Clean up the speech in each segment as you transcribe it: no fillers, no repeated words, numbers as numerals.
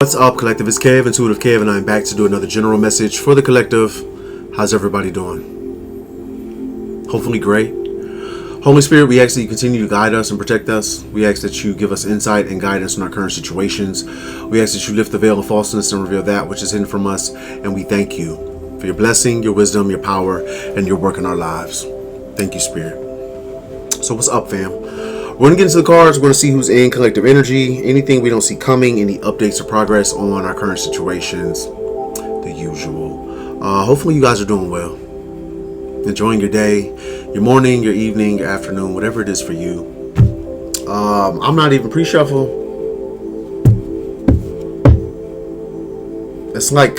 What's up, collective? It's Kev, IntuitiveKev, and I'm back to do another general message for the collective. How's everybody doing? Hopefully great. Holy Spirit, we ask that you continue to guide us and protect us. We ask that you give us insight and guidance in our current situations. We ask that you lift the veil of falseness and reveal that which is hidden from us. And we thank you for your blessing, your wisdom, your power, and your work in our lives. Thank you, Spirit. So what's up, fam? We're going to get into the cards. We're going to see who's in collective energy, anything we don't see coming, any updates or progress on our current situations, the usual. Hopefully you guys are doing well. Enjoying your day, your morning, your evening, your afternoon, whatever it is for you. I'm not even pre-shuffle. It's like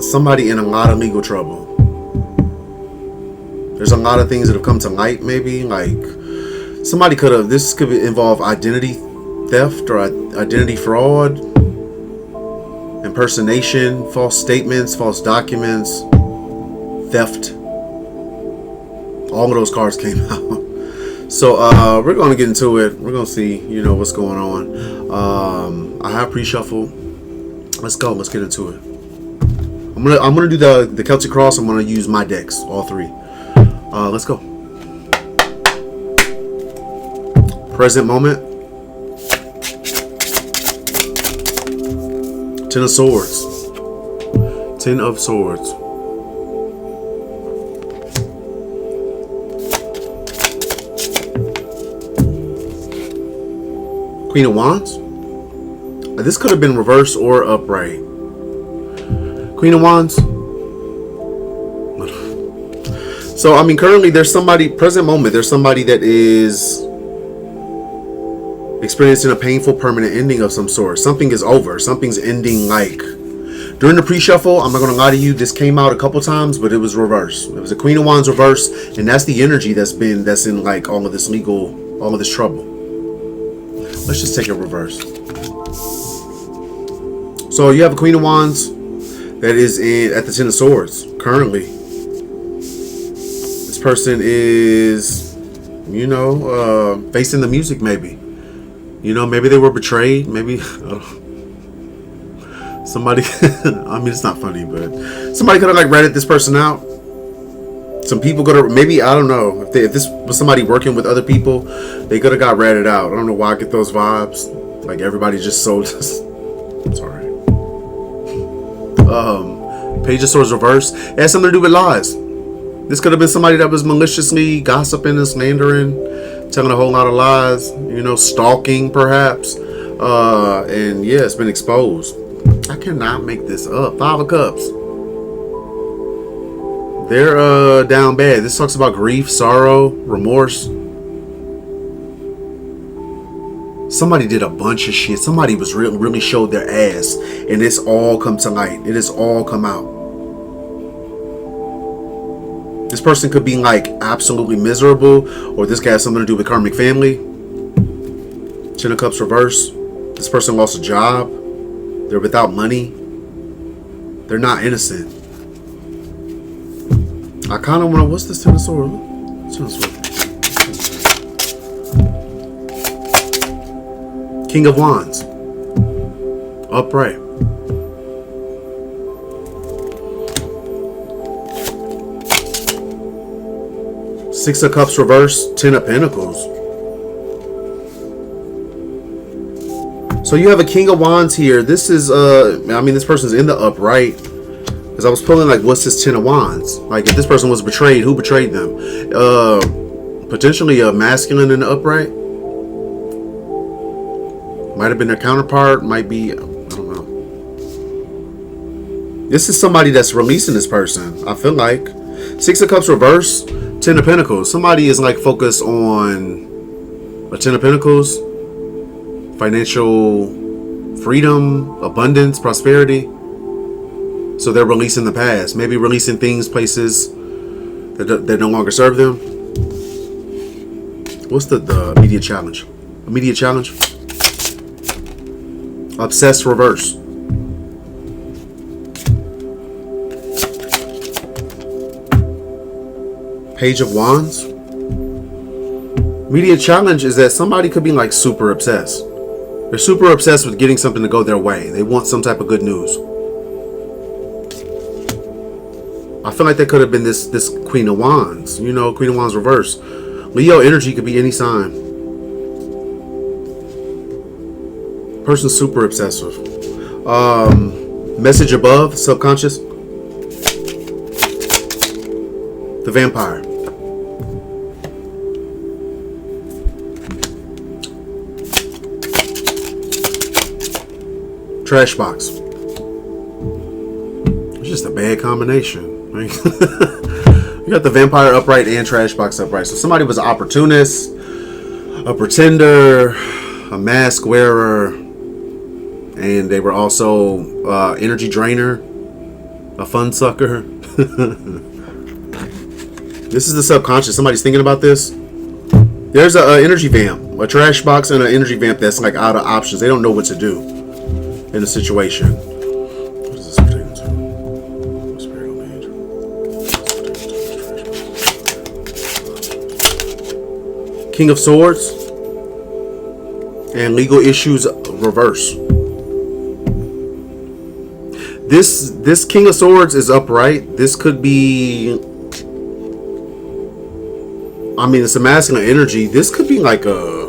somebody in a lot of legal trouble. There's a lot of things that have come to light, maybe, like somebody this could involve identity theft or identity fraud, impersonation, false statements, false documents, theft. All of those cards came out. So we're going to get into it. We're going to see, what's going on. I have pre-shuffle. Let's go. Let's get into it. I'm gonna do the Celtic Cross. I'm going to use my decks, all three. Let's go. Present moment. Ten of Swords. Ten of Swords. Queen of Wands. This could have been reverse or upright. Queen of Wands. So, I mean, currently there's somebody, present moment, there's somebody that is experiencing a painful permanent ending of some sort. Something is over. Something's ending. Like during the pre-shuffle, I'm not going to lie to you, this came out a couple times, but it was reverse. It was a Queen of Wands reverse, and that's the energy that's in like all of this trouble. Let's just take it reverse. So you have a Queen of Wands that is at the Ten of Swords currently. This person is, facing the music maybe. Maybe they were betrayed. Maybe somebody. I mean, it's not funny, but somebody could have like ratted this person out. Some people could have. Maybe, I don't know. If this was somebody working with other people, they could have got ratted out. I don't know why I get those vibes. Like everybody just sold. Sorry. Page of Swords reverse. It has something to do with lies. This could have been somebody that was maliciously gossiping and slandering, telling a whole lot of lies, stalking perhaps. And yeah, it's been exposed. I cannot make this up. Five of Cups. They're down bad. This talks about grief, sorrow, remorse. Somebody did a bunch of shit. Somebody was really showed their ass, and it's all come to light. It has all come out. This person could be like absolutely miserable, or this guy has something to do with karmic family. Ten of Cups reverse. This person lost a job. They're without money. They're not innocent. I kind of want to. What's this Ten of Swords? Ten of Swords. King of Wands. Upright. Six of Cups reverse. Ten of Pentacles. So you have a King of Wands here. This is this person's in the upright. Because I was pulling like, what's this Ten of Wands? Like if this person was betrayed, who betrayed them? Potentially a masculine in the upright. Might have been their counterpart. Might be, I don't know. This is somebody that's releasing this person, I feel like. Six of Cups reverse. Ten of Pentacles. Somebody is like focused on a Ten of Pentacles. Financial freedom, abundance, prosperity. So they're releasing the past. Maybe releasing things, places that no longer serve them. What's the immediate challenge? Immediate challenge. Obsessed reverse. Page of Wands. Immediate challenge is that somebody could be like super obsessed. They're super obsessed with getting something to go their way. They want some type of good news. I feel like that could have been this Queen of Wands. You know, Queen of Wands reverse. Leo energy could be any sign. Person's super obsessive. Message above, subconscious. The vampire. Trash box. It's just a bad combination. Right? You got the vampire upright and trash box upright. So somebody was an opportunist, a pretender, a mask wearer, and they were also energy drainer, a fun sucker. This is the subconscious. Somebody's thinking about this. There's an energy vamp, a trash box, and an energy vamp that's like out of options. They don't know what to do in a situation. What is this pertaining to? Spirit on King of Swords and legal issues reverse. This King of Swords is upright. This could be, I mean, it's a masculine energy. This could be like a,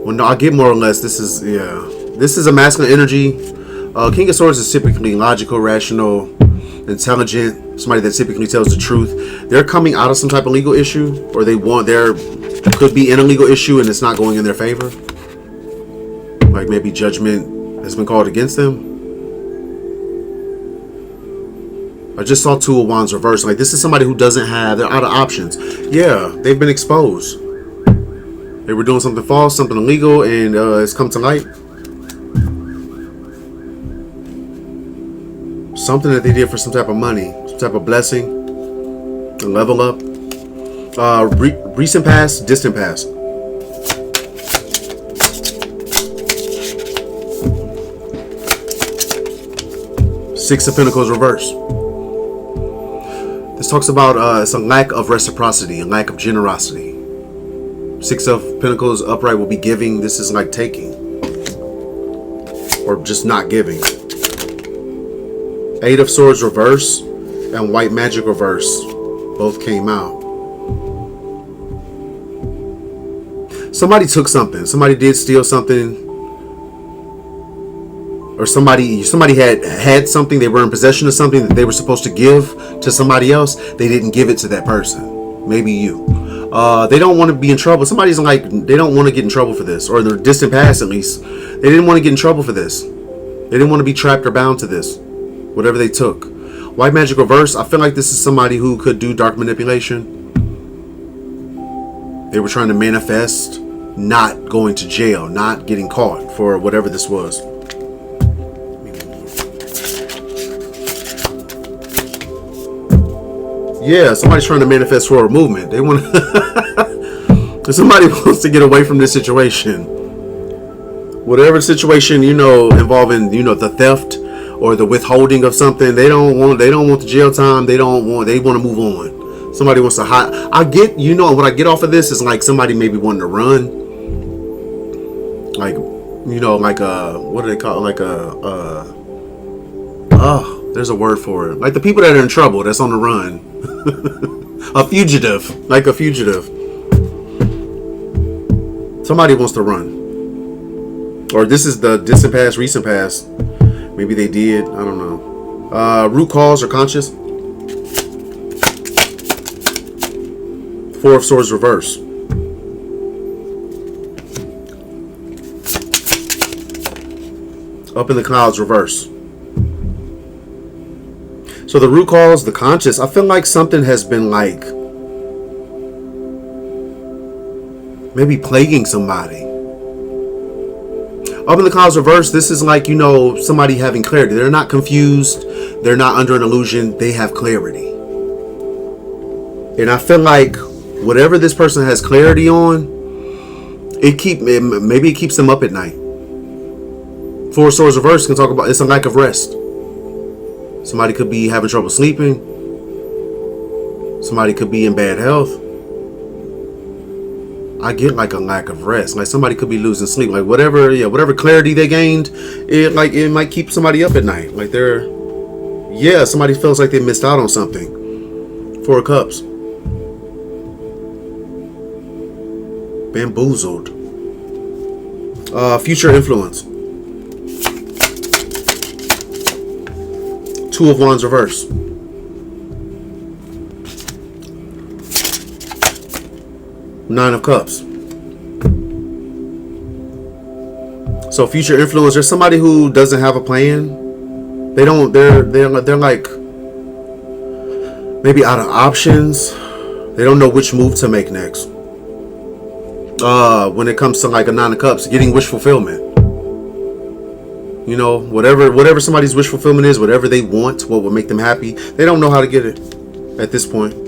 well, no, I get more or less. This is, yeah. This is a masculine energy. King of Swords is typically logical, rational, intelligent. Somebody that typically tells the truth. They're coming out of some type of legal issue, or they're could be in a legal issue and it's not going in their favor. Like maybe judgment has been called against them. I just saw Two of Wands reversed. Like this is somebody who doesn't have, they're out of options. Yeah, they've been exposed. They were doing something false, something illegal, and it's come to light. Something that they did for some type of money, some type of blessing, a level up. Recent past, distant past. Six of Pentacles reverse. This talks about it's a lack of reciprocity, a lack of generosity. Six of Pentacles upright will be giving. This is like taking, or just not giving. Eight of Swords reverse and White Magic reverse both came out. Somebody took something. Somebody did steal something, or somebody had something. They were in possession of something that they were supposed to give to somebody else. They didn't give it to that person. Maybe you. They don't want to be in trouble. Somebody's like, they don't want to get in trouble for this, or in the distant past at least. They didn't want to get in trouble for this. They didn't want to be trapped or bound to this. Whatever they took. White Magic reverse. I feel like this is somebody who could do dark manipulation. They were trying to manifest not going to jail, not getting caught for whatever this was. Yeah, somebody's trying to manifest for a movement. They want somebody wants to get away from this situation. Whatever situation, you know, involving, you know, the theft or the withholding of something, they don't want the jail time. They want to move on. Somebody wants to hide. I get, you know, what I get off of this is like somebody maybe wanting to run. Like, you know, like what do they call it? Like there's a word for it. Like the people that are in trouble, that's on the run. A fugitive. Like a fugitive. Somebody wants to run. Or this is the distant past, recent past. Maybe they did. I don't know. Root cause or conscious. Four of Swords reverse. Up in the clouds reverse. So the root cause, the conscious, I feel like something has been like maybe plaguing somebody. Up in the clouds reverse, this is like, you know, somebody having clarity. They're not confused. They're not under an illusion. They have clarity. And I feel like whatever this person has clarity on, maybe it keeps them up at night. Four of Swords reverse can talk about it's a lack of rest. Somebody could be having trouble sleeping. Somebody could be in bad health. I get like a lack of rest. Like somebody could be losing sleep. Like whatever clarity they gained, it might keep somebody up at night. Like somebody feels like they missed out on something. 4 of Cups. Bamboozled. Future influence. 2 of Wands reverse. Nine of Cups. So future influence, there's somebody who doesn't have a plan. They're like maybe out of options. They don't know which move to make next. When it comes to like a 9 of Cups, getting wish fulfillment. You know, whatever somebody's wish fulfillment is, whatever they want, what will make them happy, they don't know how to get it at this point.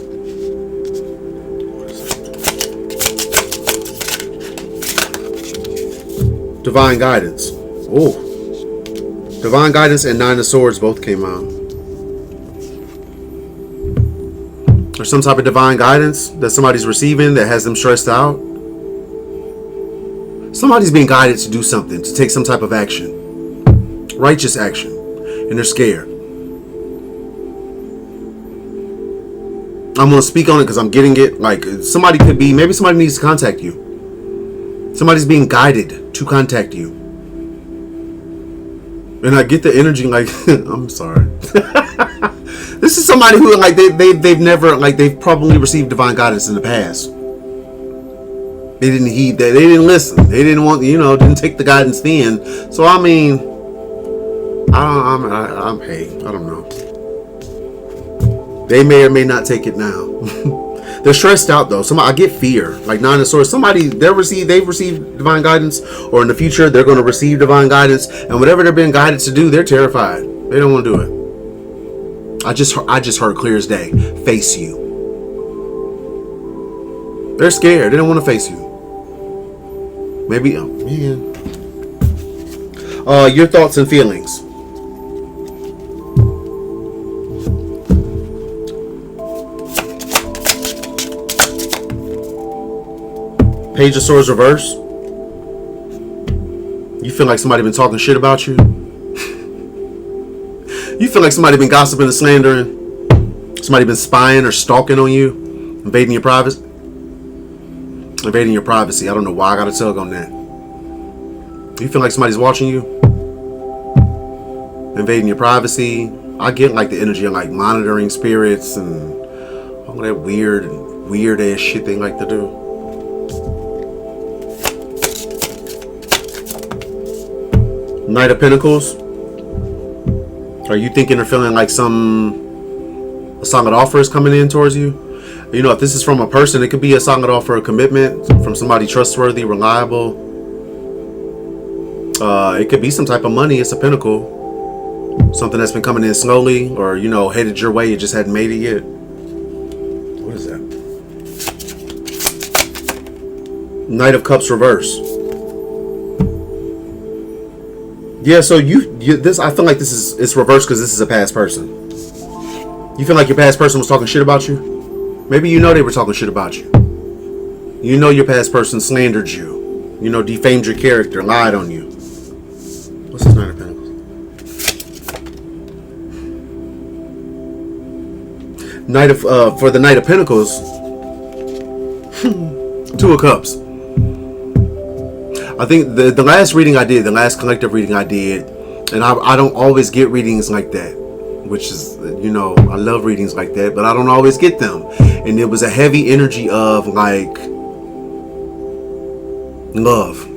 Divine guidance. Oh, divine guidance and 9 of Swords both came out. There's some type of divine guidance that somebody's receiving that has them stressed out. Somebody's being guided to do something, to take some type of action. Righteous action. And they're scared. I'm going to speak on it because I'm getting it. Like, maybe somebody needs to contact you. Somebody's being guided to contact you. And I get the energy like, I'm sorry. This is somebody who, like, they've never, like, they've probably received divine guidance in the past. They didn't heed that. They didn't listen. They didn't want, didn't take the guidance then. So, I mean, I don't know. They may or may not take it now. They're stressed out though. I get fear. Like 9 of Swords. They've received divine guidance, or in the future they're going to receive divine guidance, and whatever they're being guided to do, they're terrified. They don't want to do it. I just heard clear as day. Face you. They're scared. They don't want to face you. Maybe, oh man. Your thoughts and feelings. Page of Swords reverse. You feel like somebody been talking shit about you. You feel like somebody been gossiping and slandering. Somebody been spying or stalking on you. Invading your privacy. I don't know why I got a tug on that. You feel like somebody's watching you. Invading your privacy. I get like the energy of like monitoring spirits and all that weird ass shit they like to do. Knight of Pentacles. Are you thinking or feeling like a solid offer is coming in towards you? You know, if this is from a person, it could be a solid offer of commitment from somebody trustworthy, reliable. It could be some type of money. It's a pentacle. Something that's been coming in slowly, or, headed your way. You just hadn't made it yet. What is that? Knight of Cups reverse. Yeah, so I feel like it's reversed because this is a past person. You feel like your past person was talking shit about you? Maybe they were talking shit about you. Your past person slandered you. Defamed your character, lied on you. What's this Knight of Pentacles? For the Knight of Pentacles, 2 of Cups. I think the last reading I did, the last collective reading I did, and I don't always get readings like that, which is, I love readings like that, but I don't always get them. And it was a heavy energy of like love,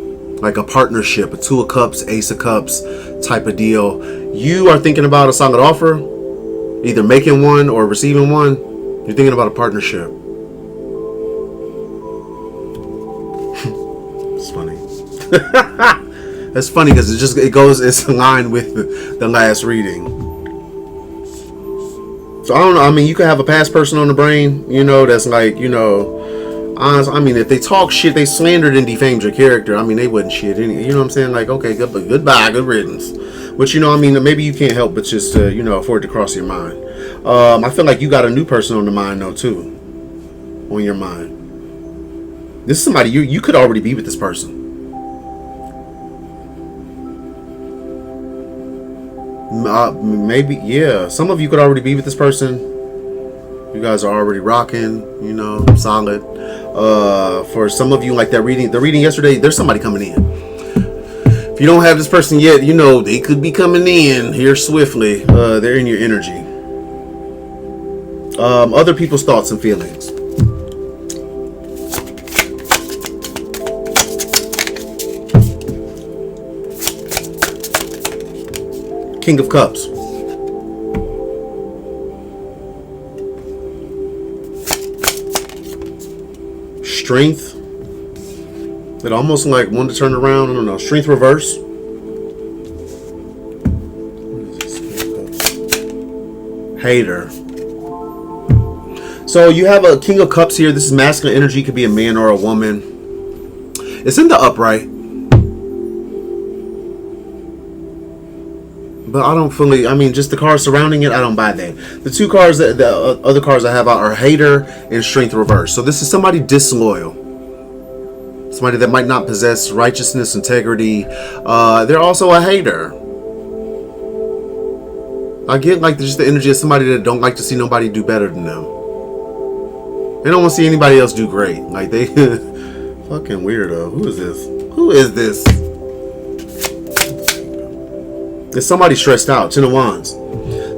like a partnership, a 2 of Cups, Ace of Cups type of deal. You are thinking about a solid offer, either making one or receiving one. You're thinking about a partnership. It's funny. That's funny because it's aligned with the last reading. So I don't know. I mean, you could have a past person on the brain, that's like, honest. I mean, if they talk shit, they slandered and defamed your character. I mean, they wouldn't shit. You know what I'm saying? Like, okay, goodbye, good riddance. But I mean, maybe you can't help but just for it to cross your mind. I feel like you got a new person on the mind though too, on your mind. This is somebody you could already be with this person. Maybe, yeah. Some of you could already be with this person. You guys are already rocking, you know, solid. For some of you, like the reading yesterday, there's somebody coming in. If you don't have this person yet, you know, they could be coming in here swiftly. They're in your energy. Other people's thoughts and feelings. King of Cups. Strength. It almost like one to turn around. I don't know. Strength reverse. Hater. So you have a King of Cups here. This is masculine energy. Could be a man or a woman. It's in the upright. But I don't fully, I mean, just the cards surrounding it, I don't buy that. The two cards, the other cards I have are Hater and Strength Reverse. So this is somebody disloyal. Somebody that might not possess righteousness, integrity. They're also a hater. I get like just the energy of somebody that don't like to see nobody do better than them. They don't want to see anybody else do great. Like they, fucking weirdo. Who is this? Who is this? Is somebody stressed out? Ten of Wands.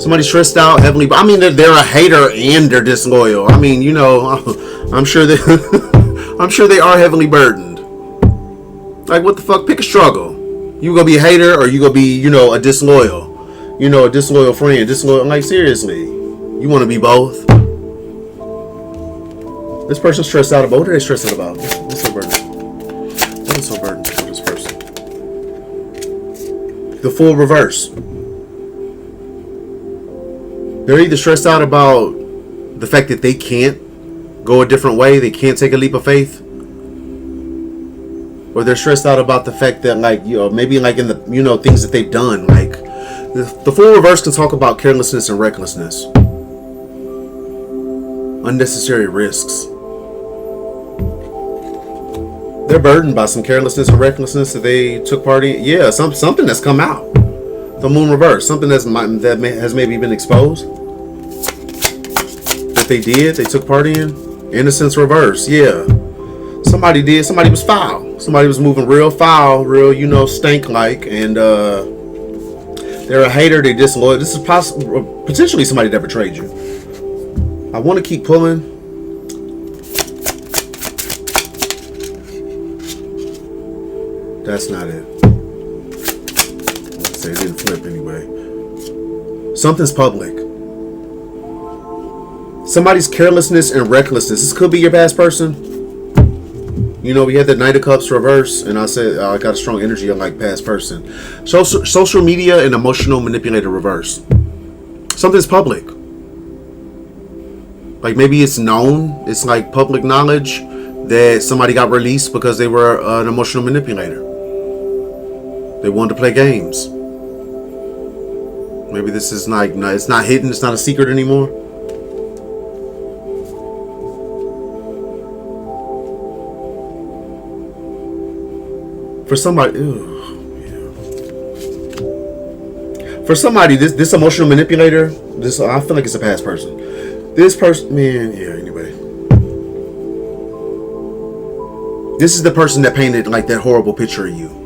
Somebody stressed out, heavily. I mean, they're a hater and they're disloyal. I mean, you know, I'm sure they, I'm sure they are heavily burdened. Like, what the fuck? Pick a struggle. You gonna be a hater or you gonna be, you know, a disloyal? You know, a disloyal friend. Disloyal. Like, seriously, you want to be both? This person's stressed out about. What are they stressed out about? What's so burdened? What is so burdened for this person? The Fool reverse. They're either stressed out about the fact that they can't go a different way, they can't take a leap of faith, or they're stressed out about the fact that, like, you know, maybe like in the, you know, things that they've done. Like the Fool reverse can talk about carelessness and recklessness, unnecessary risks. They're burdened by some carelessness and recklessness that they took part in. Yeah, something that's come out. The Moon reverse, something has maybe been exposed that they took part in. Innocence reverse, yeah. Somebody did. Somebody was foul. Somebody was moving real foul, real, you know, stank like, and they're a hater. They disloyal. This is potentially somebody that betrayed you. I want to keep pulling. That's not it. Let's say it didn't flip anyway. Something's public. Somebody's carelessness and recklessness. This could be your past person. You know, we had the Knight of Cups reverse, and I said I got a strong energy on like past person. Social media and emotional manipulator reverse. Something's public. Like maybe it's known. It's like public knowledge that somebody got released because they were an emotional manipulator. They wanted to play games. Maybe this is like, it's not hidden, it's not a secret anymore. For somebody, for somebody, this emotional manipulator, I feel like it's a past person. This person, man, yeah, anyway. This is the person that painted like that horrible picture of you.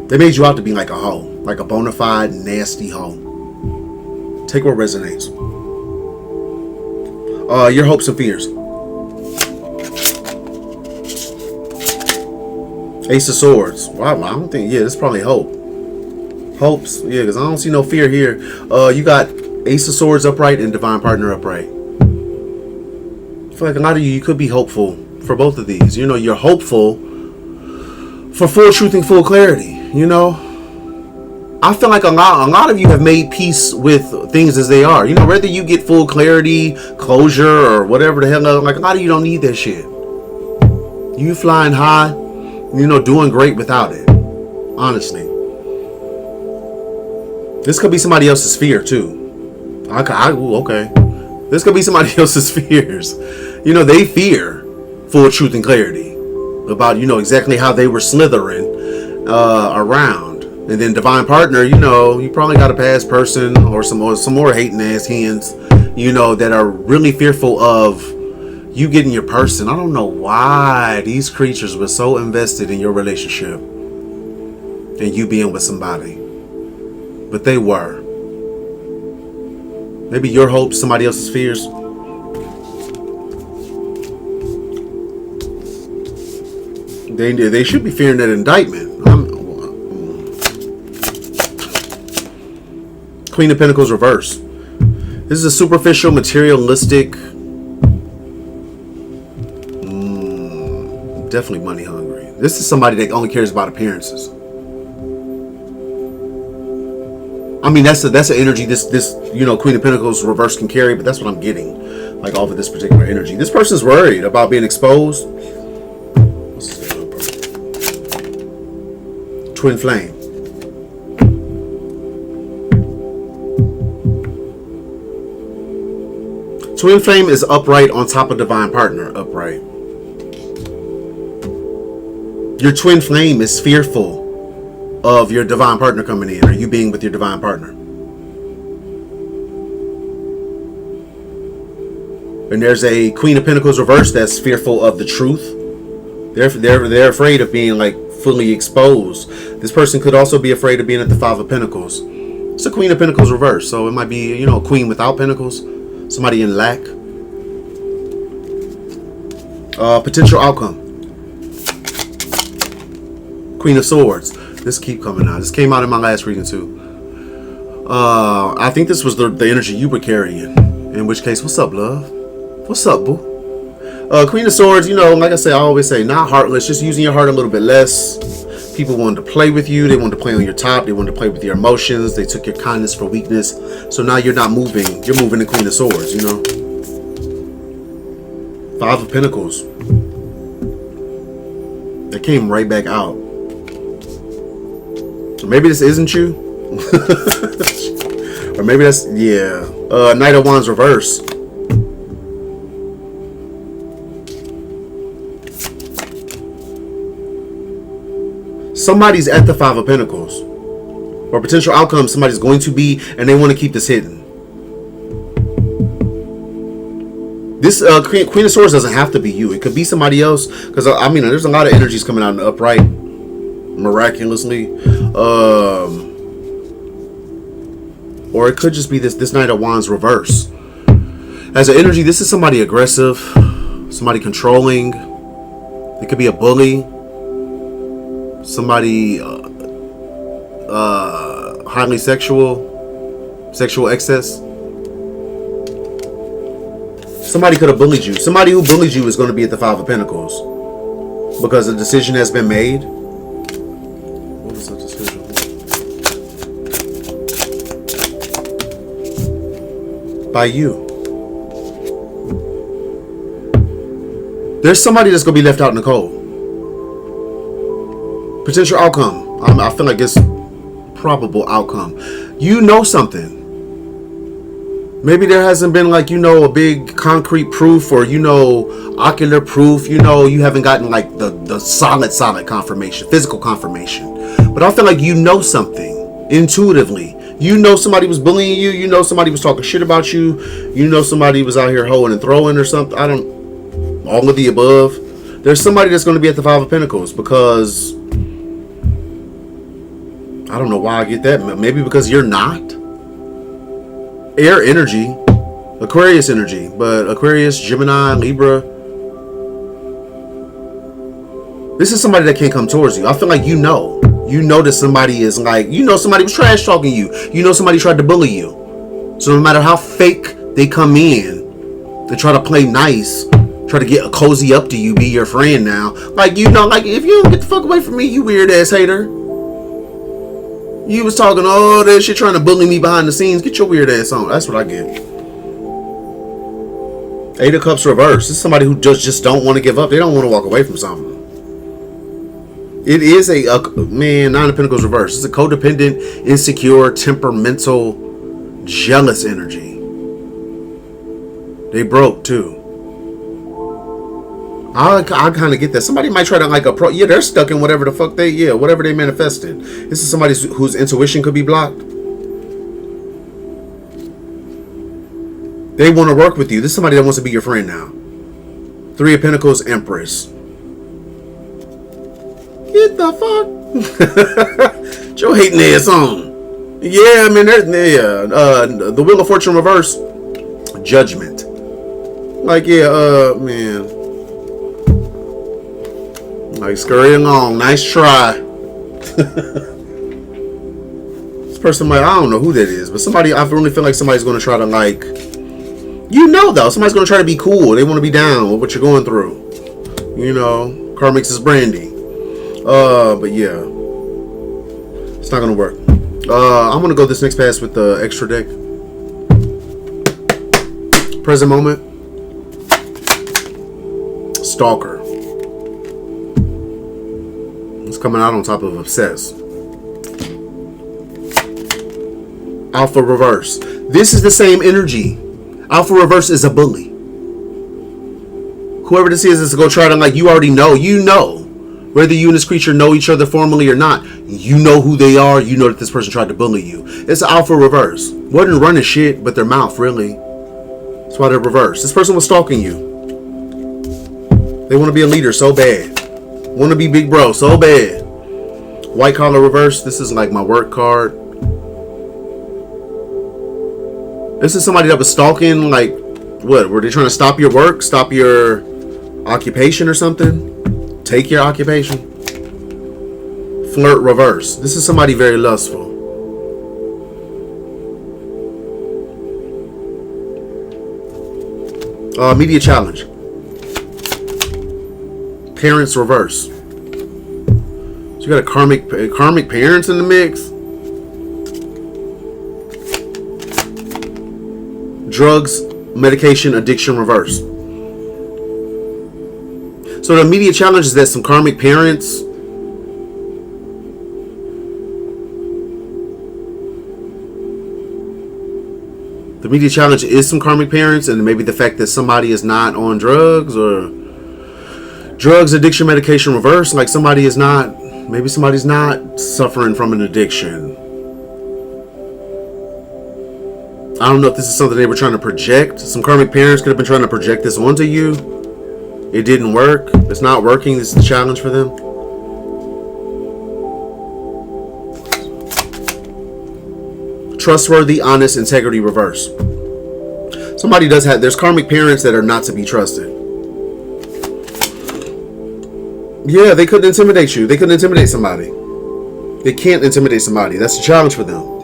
They made you out to be like a hoe, like a bona fide nasty hoe. Take what resonates. Your hopes and fears. Ace of Swords. Wow, I don't think, yeah, it's probably hope. Hopes, yeah, because I don't see no fear here. You got Ace of Swords upright and Divine Partner upright. I feel like a lot of you could be hopeful for both of these. You know, you're hopeful for full truth and full clarity. You know, I feel like a lot of you have made peace with things as they are. You know, whether you get full clarity, closure, or whatever the hell, like a lot of you don't need that shit. You flying high, you know, doing great without it. Honestly, this could be somebody else's fear too. Okay, this could be somebody else's fears. You know, they fear full truth and clarity. about, exactly how they were slithering around. And then divine partner, you probably got a past person or some more hating ass hens, that are really fearful of you getting your person. I don't know why these creatures were so invested in your relationship and you being with somebody, but they were. Maybe your hopes, somebody else's fears. They should be fearing that indictment. Queen of Pentacles reverse. This is a superficial, materialistic, definitely money hungry. This is somebody that only cares about appearances. I mean, that's an energy this Queen of Pentacles reverse can carry, but that's what I'm getting, like, off of this particular energy. This person's worried about being exposed. What's this? Twin flame. Twin flame is upright on top of divine partner, upright. Your twin flame is fearful of your divine partner coming in, or you being with your divine partner. And there's a Queen of Pentacles reverse that's fearful of the truth. They're afraid of being, like, fully exposed. This person could also be afraid of being at the Five of Pentacles. It's a Queen of Pentacles reverse, so it might be, a queen without pentacles, somebody in lack. Potential outcome. Queen of Swords. This keep coming out. This came out in my last reading too. I think this was the energy you were carrying. In which case, what's up, love? What's up, boo? Queen of Swords, like I say, I always say, not heartless, just using your heart a little bit less. People wanted to play with you. They wanted to play on your top. They wanted to play with your emotions. They took your kindness for weakness. So now you're not moving. You're moving the Queen of Swords, Five of Pentacles. That came right back out. So maybe this isn't you. Or maybe that's, yeah. Knight of Wands reverse. Somebody's at the Five of Pentacles. Or potential outcome, somebody's going to be, and they want to keep this hidden. This Queen of Swords doesn't have to be you. It could be somebody else. Because, there's a lot of energies coming out in the upright. Miraculously. Or it could just be this Knight of Wands reverse. As an energy, this is somebody aggressive. Somebody controlling. It could be a bully. Somebody highly sexual excess. Somebody could have bullied you. Somebody who bullied you is going to be at the Five of Pentacles because a decision has been made. What is that decision? By you. There's somebody that's going to be left out in the cold. Potential outcome. I feel like it's probable outcome. You know something. Maybe there hasn't been, like, a big concrete proof or, ocular proof. You haven't gotten, like, the solid confirmation, physical confirmation. But I feel like something intuitively. Somebody was bullying you. Somebody was talking shit about you. Somebody was out here hoeing and throwing or something. All of the above. There's somebody that's going to be at the Five of Pentacles because I don't know why I get that. Maybe because you're not. Air energy, Aquarius energy, but Aquarius, Gemini, Libra. This is somebody that can't come towards you. I feel like that somebody is like, somebody was trash talking you. Somebody tried to bully you. So no matter how fake they come in, they try to play nice, try to get cozy up to you, be your friend now. Like, if you don't get the fuck away from me, you weird ass hater. You was talking all that shit trying to bully me behind the scenes. Get your weird ass on. That's what I get. Eight of Cups reverse. This is somebody who just don't want to give up. They don't want to walk away from something. It is Nine of Pentacles reverse. It's a codependent, insecure, temperamental, jealous energy. They broke too. I kind of get that. Somebody might try to like they're stuck in whatever the fuck whatever they manifested. This is somebody whose intuition could be blocked. They want to work with you. This is somebody that wants to be your friend now. Three of Pentacles, Empress. Get the fuck? Joe hating ass on. Yeah, I mean, the Wheel of Fortune reverse. Judgment. Like, yeah, man. Like, scurry along. Nice try. This person might, I don't know who that is, but somebody, I really feel like somebody's going to try to, like, though, somebody's going to try to be cool. They want to be down with what you're going through. You know, Karmix is brandy. But yeah. It's not going to work. I'm going to go this next pass with the extra deck. Present moment. Stalker. It's coming out on top of Obsessed. Alpha reverse. This is the same energy. Alpha reverse is a bully. Whoever this is going to go try to, like, you already know. You know. Whether you and this creature know each other formally or not, you know who they are. You know that this person tried to bully you. It's alpha reverse. Wasn't running shit, but their mouth, really. That's why they're reversed. This person was stalking you. They want to be a leader so bad. Want to be big bro so bad. White collar reverse. This is like my work card. This is somebody that was stalking, like, what? Were they trying to stop your work? Stop your occupation or something? Take your occupation? Flirt reverse. This is somebody very lustful. Media challenge. Parents reverse. So you got a karmic parents in the mix. Drugs, medication, addiction reverse. So the immediate challenge is that some karmic parents the immediate challenge is some karmic parents, and maybe the fact that somebody is not on drugs or drugs, addiction, medication reverse. Like somebody is not, maybe somebody's not suffering from an addiction. I don't know if this is something they were trying to project. Some karmic parents could have been trying to project this onto you. It didn't work. It's not working. This is the challenge for them. Trustworthy, honest, integrity reverse. Somebody does have, there's karmic parents that are not to be trusted. Yeah, they couldn't intimidate you. They couldn't intimidate somebody. They can't intimidate somebody. That's the challenge for them.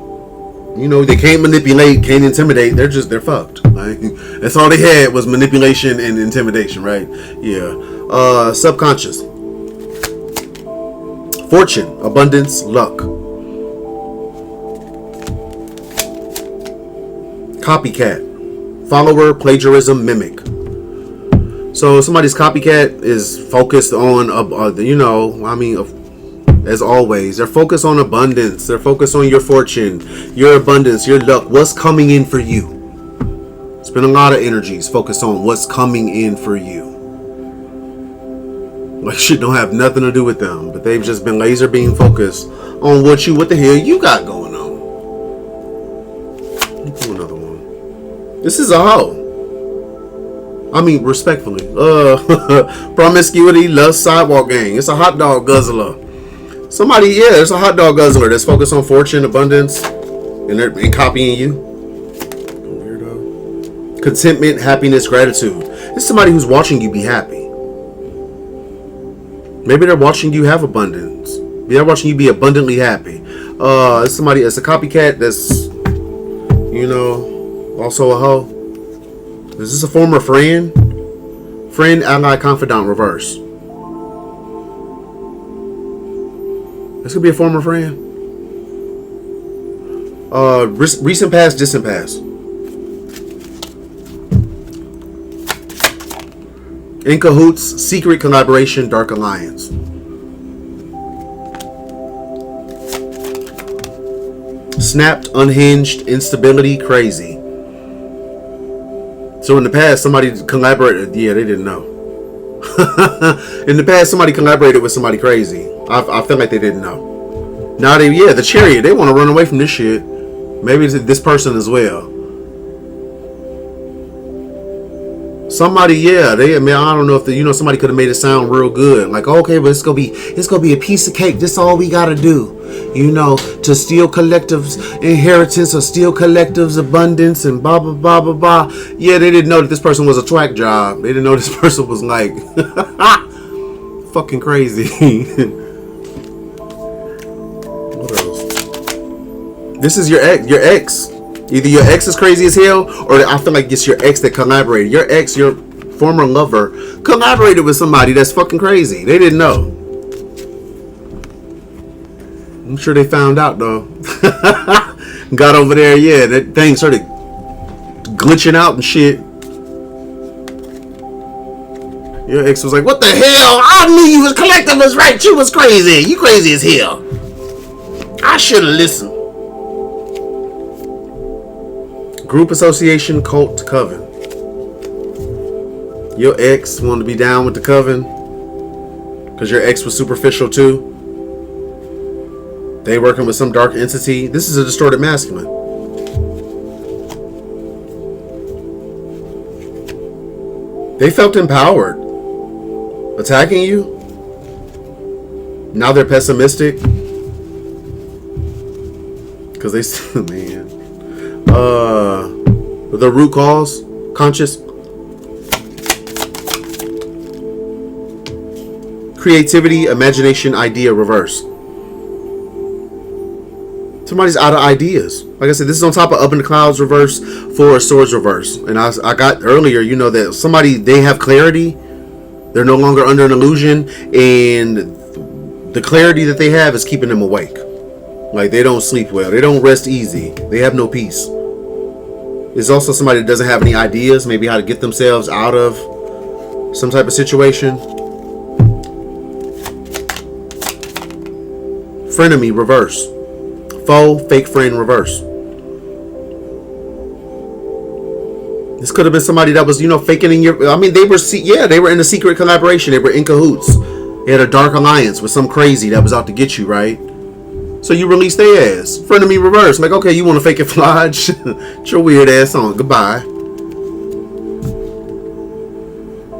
You know, they can't manipulate, can't intimidate. They're fucked. Like, that's all they had was manipulation and intimidation, right? Yeah. Subconscious. Fortune, abundance, luck. Copycat. Follower, plagiarism, mimic. So somebody's copycat is focused on, as always, they're focused on abundance. They're focused on your fortune, your abundance, your luck, what's coming in for you. Spend a lot of energies focused on what's coming in for you. Like shit don't have nothing to do with them, but they've just been laser beam focused on what the hell you got going on. Let me pull another one. This is a hoe. I mean, respectfully. Promiscuity, lust, sidewalk gang. It's a hot dog guzzler. Somebody, there's a hot dog guzzler that's focused on fortune, abundance, and they're copying you. Weirdo. Contentment, happiness, gratitude. It's somebody who's watching you be happy. Maybe they're watching you have abundance. They're watching you be abundantly happy. It's somebody, it's a copycat that's, also a hoe. Is this a former friend? Friend, ally, confidant, reverse. This could be a former friend. Recent past, distant past. In cahoots, secret collaboration, dark alliance. Snapped, unhinged, instability, crazy. So in the past, somebody collaborated. Yeah, they didn't know. In the past, somebody collaborated with somebody crazy. I feel like they didn't know. Now the Chariot, they want to run away from this shit. Maybe it's this person as well. Somebody, I don't know if somebody could have made it sound real good. Like, okay, but it's gonna be a piece of cake. This all we gotta do. To steal collectives inheritance or steal collectives abundance and blah blah blah blah blah. Yeah, they didn't know that this person was a twhack job. They didn't know this person was like fucking crazy. What else? This is your ex. Either your ex is crazy as hell, or I feel like it's your ex that collaborated. Your ex, your former lover, collaborated with somebody that's fucking crazy. They didn't know. I'm sure they found out though. Got over there, that thing started glitching out and shit. Your ex was like, "What the hell? I knew you was collective was right. You was crazy. You crazy as hell. I should have listened." Group association, cult, coven. Your ex wanted to be down with the coven because your ex was superficial too. They working with some dark entity. This is a distorted masculine. They felt empowered. Attacking you. Now they're pessimistic. Because they still, man. The root cause, conscious. Creativity, imagination, idea, reverse. Somebody's out of ideas. Like I said, this is on top of Up in the Clouds reverse, Four of Swords reverse. And I got earlier, that somebody, they have clarity. They're no longer under an illusion. And the clarity that they have is keeping them awake. Like, they don't sleep well. They don't rest easy. They have no peace. It's also somebody that doesn't have any ideas, maybe how to get themselves out of some type of situation. Frenemy, reverse. Foe, fake friend, reverse. This could have been somebody that was, faking in your... they were in a secret collaboration. They were in cahoots. They had a dark alliance with some crazy that was out to get you, right? So you release their ass. Frenemy reverse. Like, okay, you want to fake it fly? Get your weird ass on. Goodbye.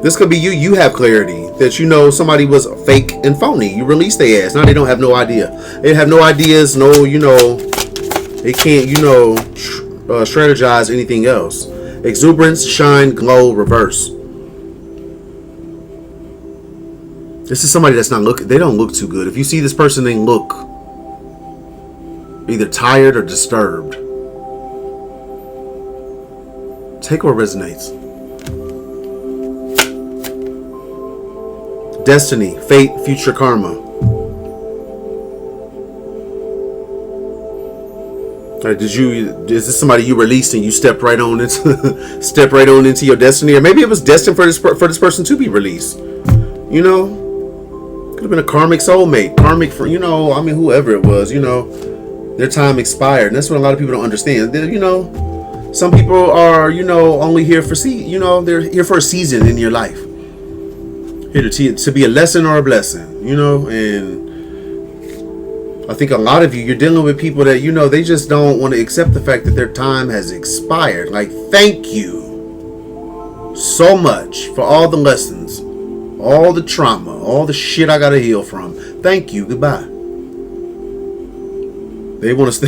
This could be you. You have clarity that somebody was fake and phony. You release their ass. Now they don't have no idea. They have no ideas. No, they can't, strategize anything else. Exuberance, shine, glow, reverse. This is somebody that's not looking. They don't look too good. If you see this person, they look either tired or disturbed. Take what resonates. Destiny, fate, future karma. Is this somebody you released and you stepped right on into your destiny? Or maybe it was destined for this person to be released. Could have been a karmic soulmate, whoever it was, their time expired. And that's what a lot of people don't understand. Some people are, only here for they're here for a season in your life. Here to be a lesson or a blessing, and I think a lot of you're dealing with people that, they just don't want to accept the fact that their time has expired. Like, thank you so much for all the lessons, all the trauma, all the shit I got to heal from. Thank you. Goodbye. They want to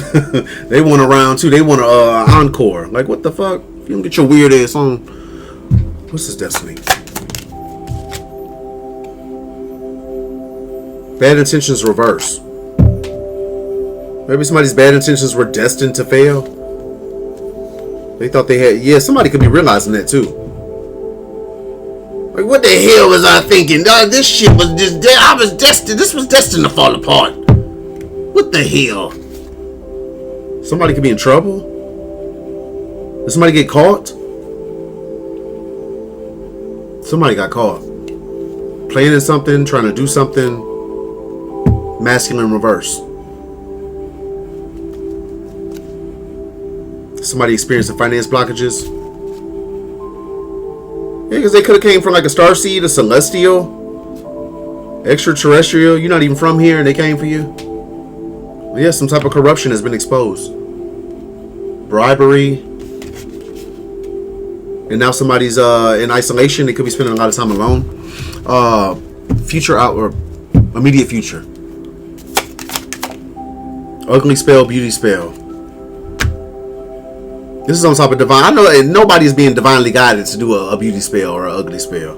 they want a round two. They want an encore. Like, what the fuck? You don't get your weird ass on. What's his destiny? Bad intentions reverse. Maybe somebody's bad intentions were destined to fail. They thought they had... Yeah, somebody could be realizing that too. Like, what the hell was I thinking? This shit was just... I was destined... This was destined to fall apart. What the hell? Somebody could be in trouble? Did somebody get caught? Somebody got caught. Planning something, trying to do something. Masculine reverse. Somebody experiencing finance blockages. Yeah, because they could have came from like a starseed, a celestial, extraterrestrial. You're not even from here, and they came for you. Yeah, some type of corruption has been exposed. Bribery. And now somebody's in isolation. They could be spending a lot of time alone. Future out or immediate future. Ugly spell, beauty spell. This is on top of divine. I know nobody's being divinely guided to do a beauty spell or an ugly spell.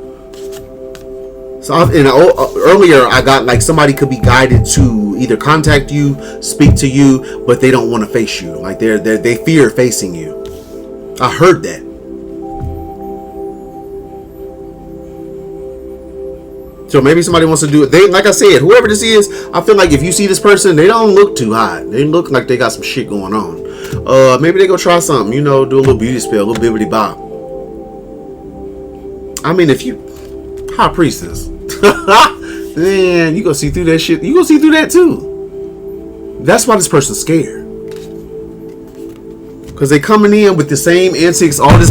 So earlier I got like somebody could be guided to either contact you, speak to you, but they don't want to face you. Like they fear facing you. I heard that. So maybe somebody wants to do it. Like I said, whoever this is, I feel like if you see this person, they don't look too hot. They look like they got some shit going on. Maybe they go try something, do a little beauty spell, a little bibbity bop. I mean, if you high priestess, man, you gonna see through that shit. You gonna see through that too. That's why this person's scared. Because they coming in with the same antics, all this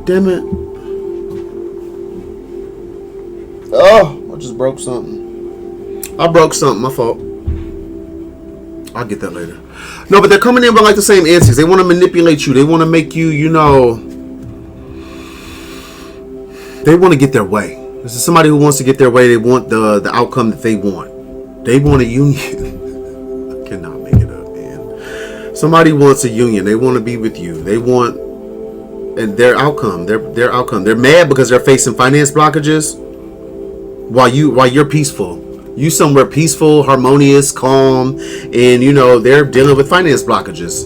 damn it. Oh, I just broke something. I broke something, my fault. I'll get that later. No, but they're coming in with like the same antics. They want to manipulate you. They want to make you, they want to get their way. This is somebody who wants to get their way. They want the outcome that they want. They want a union. I cannot make it up, man. Somebody wants a union. They want to be with you. They want and their outcome. Their outcome. They're mad because they're facing finance blockages. While you're peaceful, you somewhere peaceful, harmonious, calm, and they're dealing with finance blockages.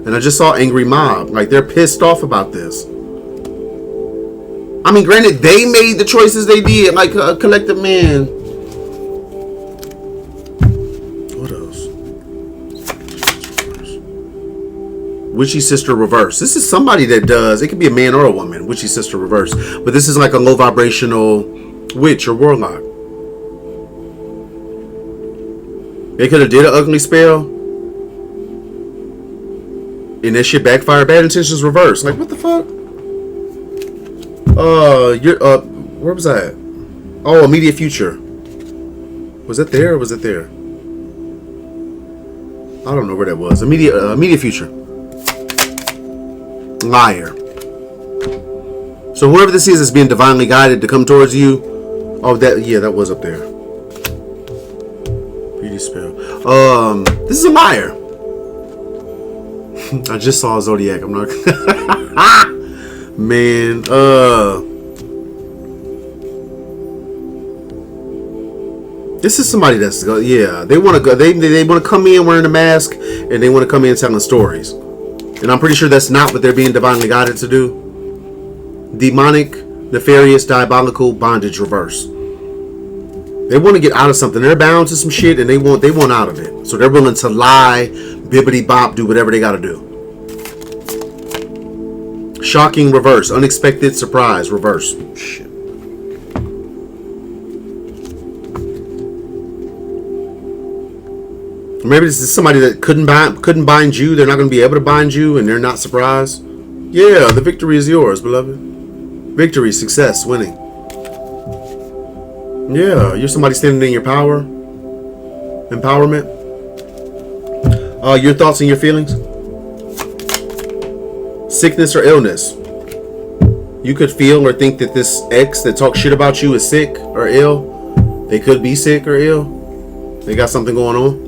And I just saw angry mob, like they're pissed off about this. I mean, granted, they made the choices they did, like a collective man. What else? Witchy sister reverse. This is somebody that does. It could be a man or a woman. Witchy sister reverse, but this is like a low vibrational witch or warlock. They could have did an ugly spell and that shit backfired. Bad intentions reverse. Like what the fuck? Where was I at? Oh, immediate future. Was it there or was it there? I don't know where that was. Immediate future. Liar. So whoever this is being divinely guided to come towards you. Oh, that was up there. Beauty spell. This is a liar. I just saw a zodiac. I'm not. Man. This is somebody that's They want to go. They want to come in wearing a mask and they want to come in telling stories. And I'm pretty sure that's not what they're being divinely guided to do. Demonic. Nefarious, diabolical, bondage reverse. They want to get out of something. They're bound to some shit and they want out of it. So they're willing to lie, bibbity bop, do whatever they got to do. Shocking reverse. Unexpected surprise reverse. Shit. Maybe this is somebody that couldn't bind you. They're not going to be able to bind you and they're not surprised. Yeah, the victory is yours, beloved. Victory, success, winning. Yeah, you're somebody standing in your power. Empowerment. Your thoughts and your feelings. Sickness or illness. You could feel or think that this ex that talks shit about you is sick or ill. They could be sick or ill. They got something going on.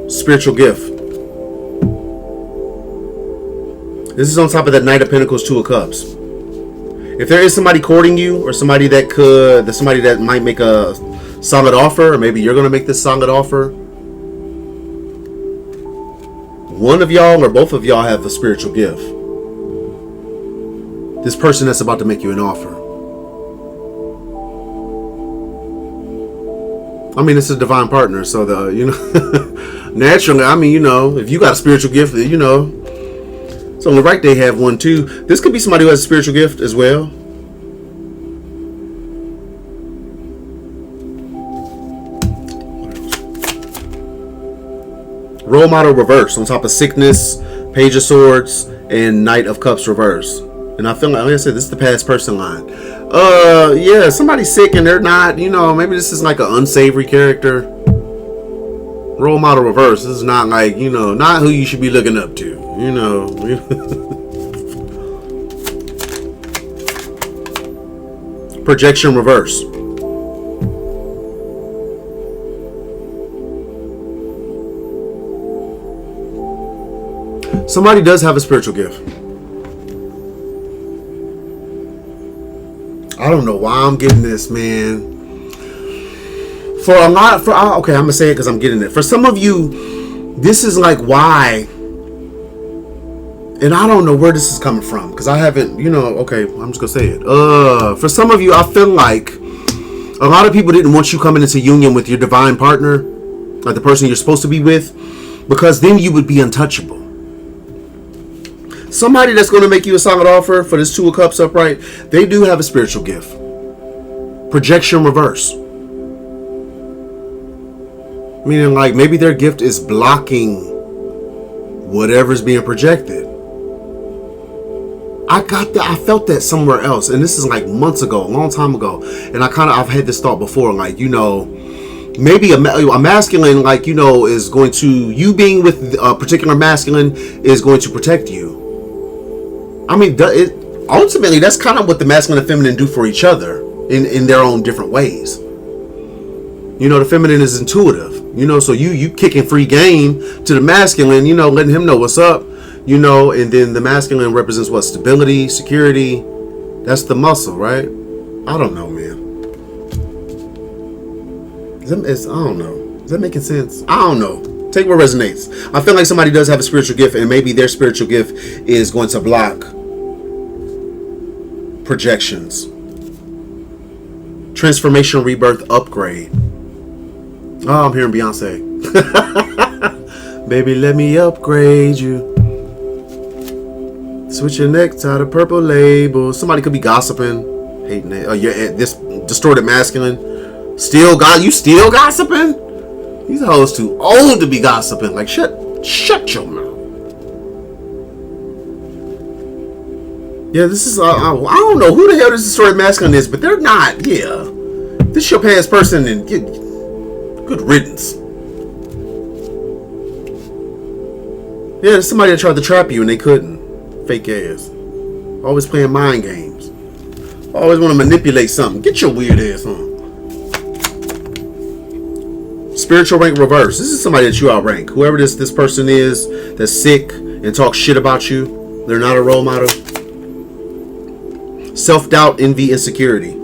Spiritual gift. This is on top of that Knight of Pentacles, Two of Cups. If there is somebody courting you, or somebody that might make a solid offer, or maybe you're going to make this solid offer, one of y'all or both of y'all have a spiritual gift. This person that's about to make you an offer. I mean, it's a divine partner, so naturally, I mean, if you got a spiritual gift, it's only right they have one too. This could be somebody who has a spiritual gift as well. Role model reverse on top of sickness, Page of Swords, and Knight of Cups reverse. And I feel like I said, this is the past person line. Yeah, somebody's sick and they're not, you know, maybe this is like an unsavory character. Role model reverse. This is not like, you know, not who you should be looking up to, you know. Projection reverse. Somebody does have a spiritual gift. I don't know why I'm getting this, man. Okay, I'm gonna say it because I'm getting it. For some of you, this is like why, and I don't know where this is coming from because I haven't, you know. Okay, I'm just gonna say it. For some of you, I feel like a lot of people didn't want you coming into union with your divine partner, like the person you're supposed to be with, because then you would be untouchable. Somebody that's going to make you a solid offer for this Two of Cups upright, they do have a spiritual gift. Projection reverse. Meaning like maybe their gift is blocking whatever's being projected. I felt that somewhere else. And this is like months ago, a long time ago. And I've had this thought before, like, you know, maybe a masculine, like, you know, is going to, you being with a particular masculine is going to protect you. I mean, ultimately, that's kind of what the masculine and feminine do for each other in their own different ways. You know, the feminine is intuitive. You know, so you kicking free game to the masculine, you know, letting him know what's up, you know, and then the masculine represents what? Stability, security. That's the muscle, right? I don't know, man. I don't know. Is that making sense? I don't know. Take what resonates. I feel like somebody does have a spiritual gift, and maybe their spiritual gift is going to block projections. Transformation, rebirth, upgrade. Oh, I'm hearing Beyonce. Baby, let me upgrade you. Switch your necktie to purple label. Somebody could be gossiping, hating it. You're this distorted masculine. You still gossiping? These hoes too old to be gossiping. Like, shut your mouth. Yeah, this is, I don't know who the hell this distorted masculine is, but they're not, yeah. This is your past person, and good riddance. Yeah, there's somebody that tried to trap you and they couldn't. Fake ass. Always playing mind games. Always want to manipulate something. Get your weird ass on. Spiritual rank reverse. This is somebody that you outrank. Whoever this person is that's sick and talks shit about you, they're not a role model. Self-doubt, envy, insecurity.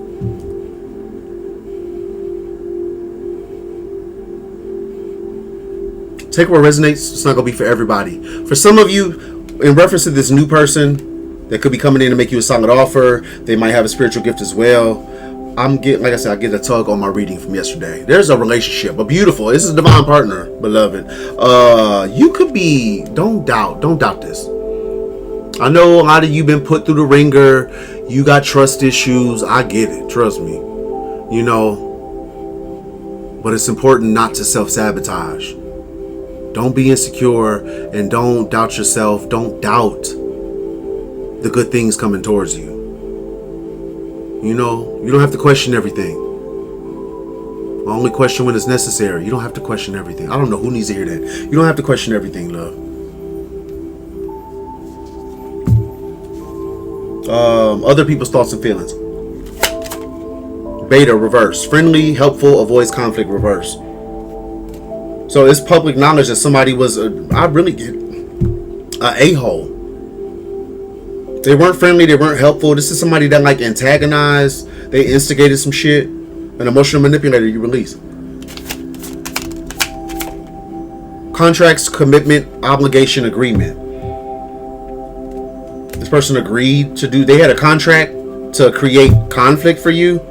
Take what resonates. It's not going to be for everybody. For some of you, in reference to this new person that could be coming in to make you a solid offer, they might have a spiritual gift as well. I get a tug on my reading from yesterday. There's a relationship, a beautiful. This is a divine partner, beloved. You could be. Don't doubt this. I know a lot of you been put through the ringer. You got trust issues. I get it. Trust me. You know. But it's important not to self-sabotage. Don't be insecure and don't doubt yourself. Don't doubt the good things coming towards you. You know, you don't have to question everything. Only question when it's necessary. You don't have to question everything. I don't know who needs to hear that. You don't have to question everything, love. Other people's thoughts and feelings. Beta reverse. Friendly, helpful, avoids conflict reverse. So it's public knowledge that somebody was a-hole. They weren't friendly. They weren't helpful. This is somebody that like antagonized. They instigated some shit. An emotional manipulator you release. Contracts, commitment, obligation, agreement. This person agreed to do. They had a contract to create conflict for you.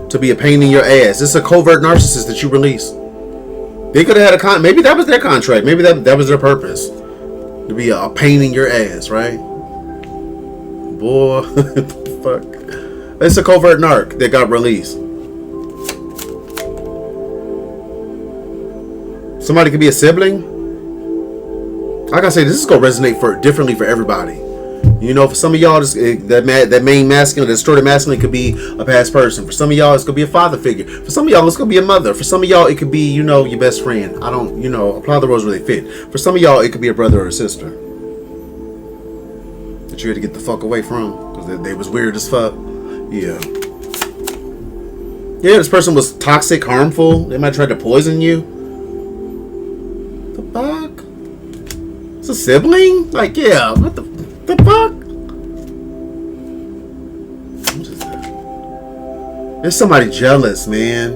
To be a pain in your ass. This is a covert narcissist that you release. They could have had maybe that was their contract. Maybe that was their purpose. To be a pain in your ass, right? Boy, fuck. It's a covert narc that got released. Somebody could be a sibling. Like I say, this is gonna resonate differently for everybody. You know, for some of y'all, that main masculine, that distorted masculine could be a past person. For some of y'all, it's gonna be a father figure. For some of y'all, it's gonna be a mother. For some of y'all, it could be, you know, your best friend. I don't, you know, apply the roles where they fit. For some of y'all, it could be a brother or a sister that you had to get the fuck away from because they was weird as fuck. Yeah. Yeah, this person was toxic, harmful. They might try to poison you. The fuck? It's a sibling? Like, yeah, what the fuck? There's somebody jealous, man.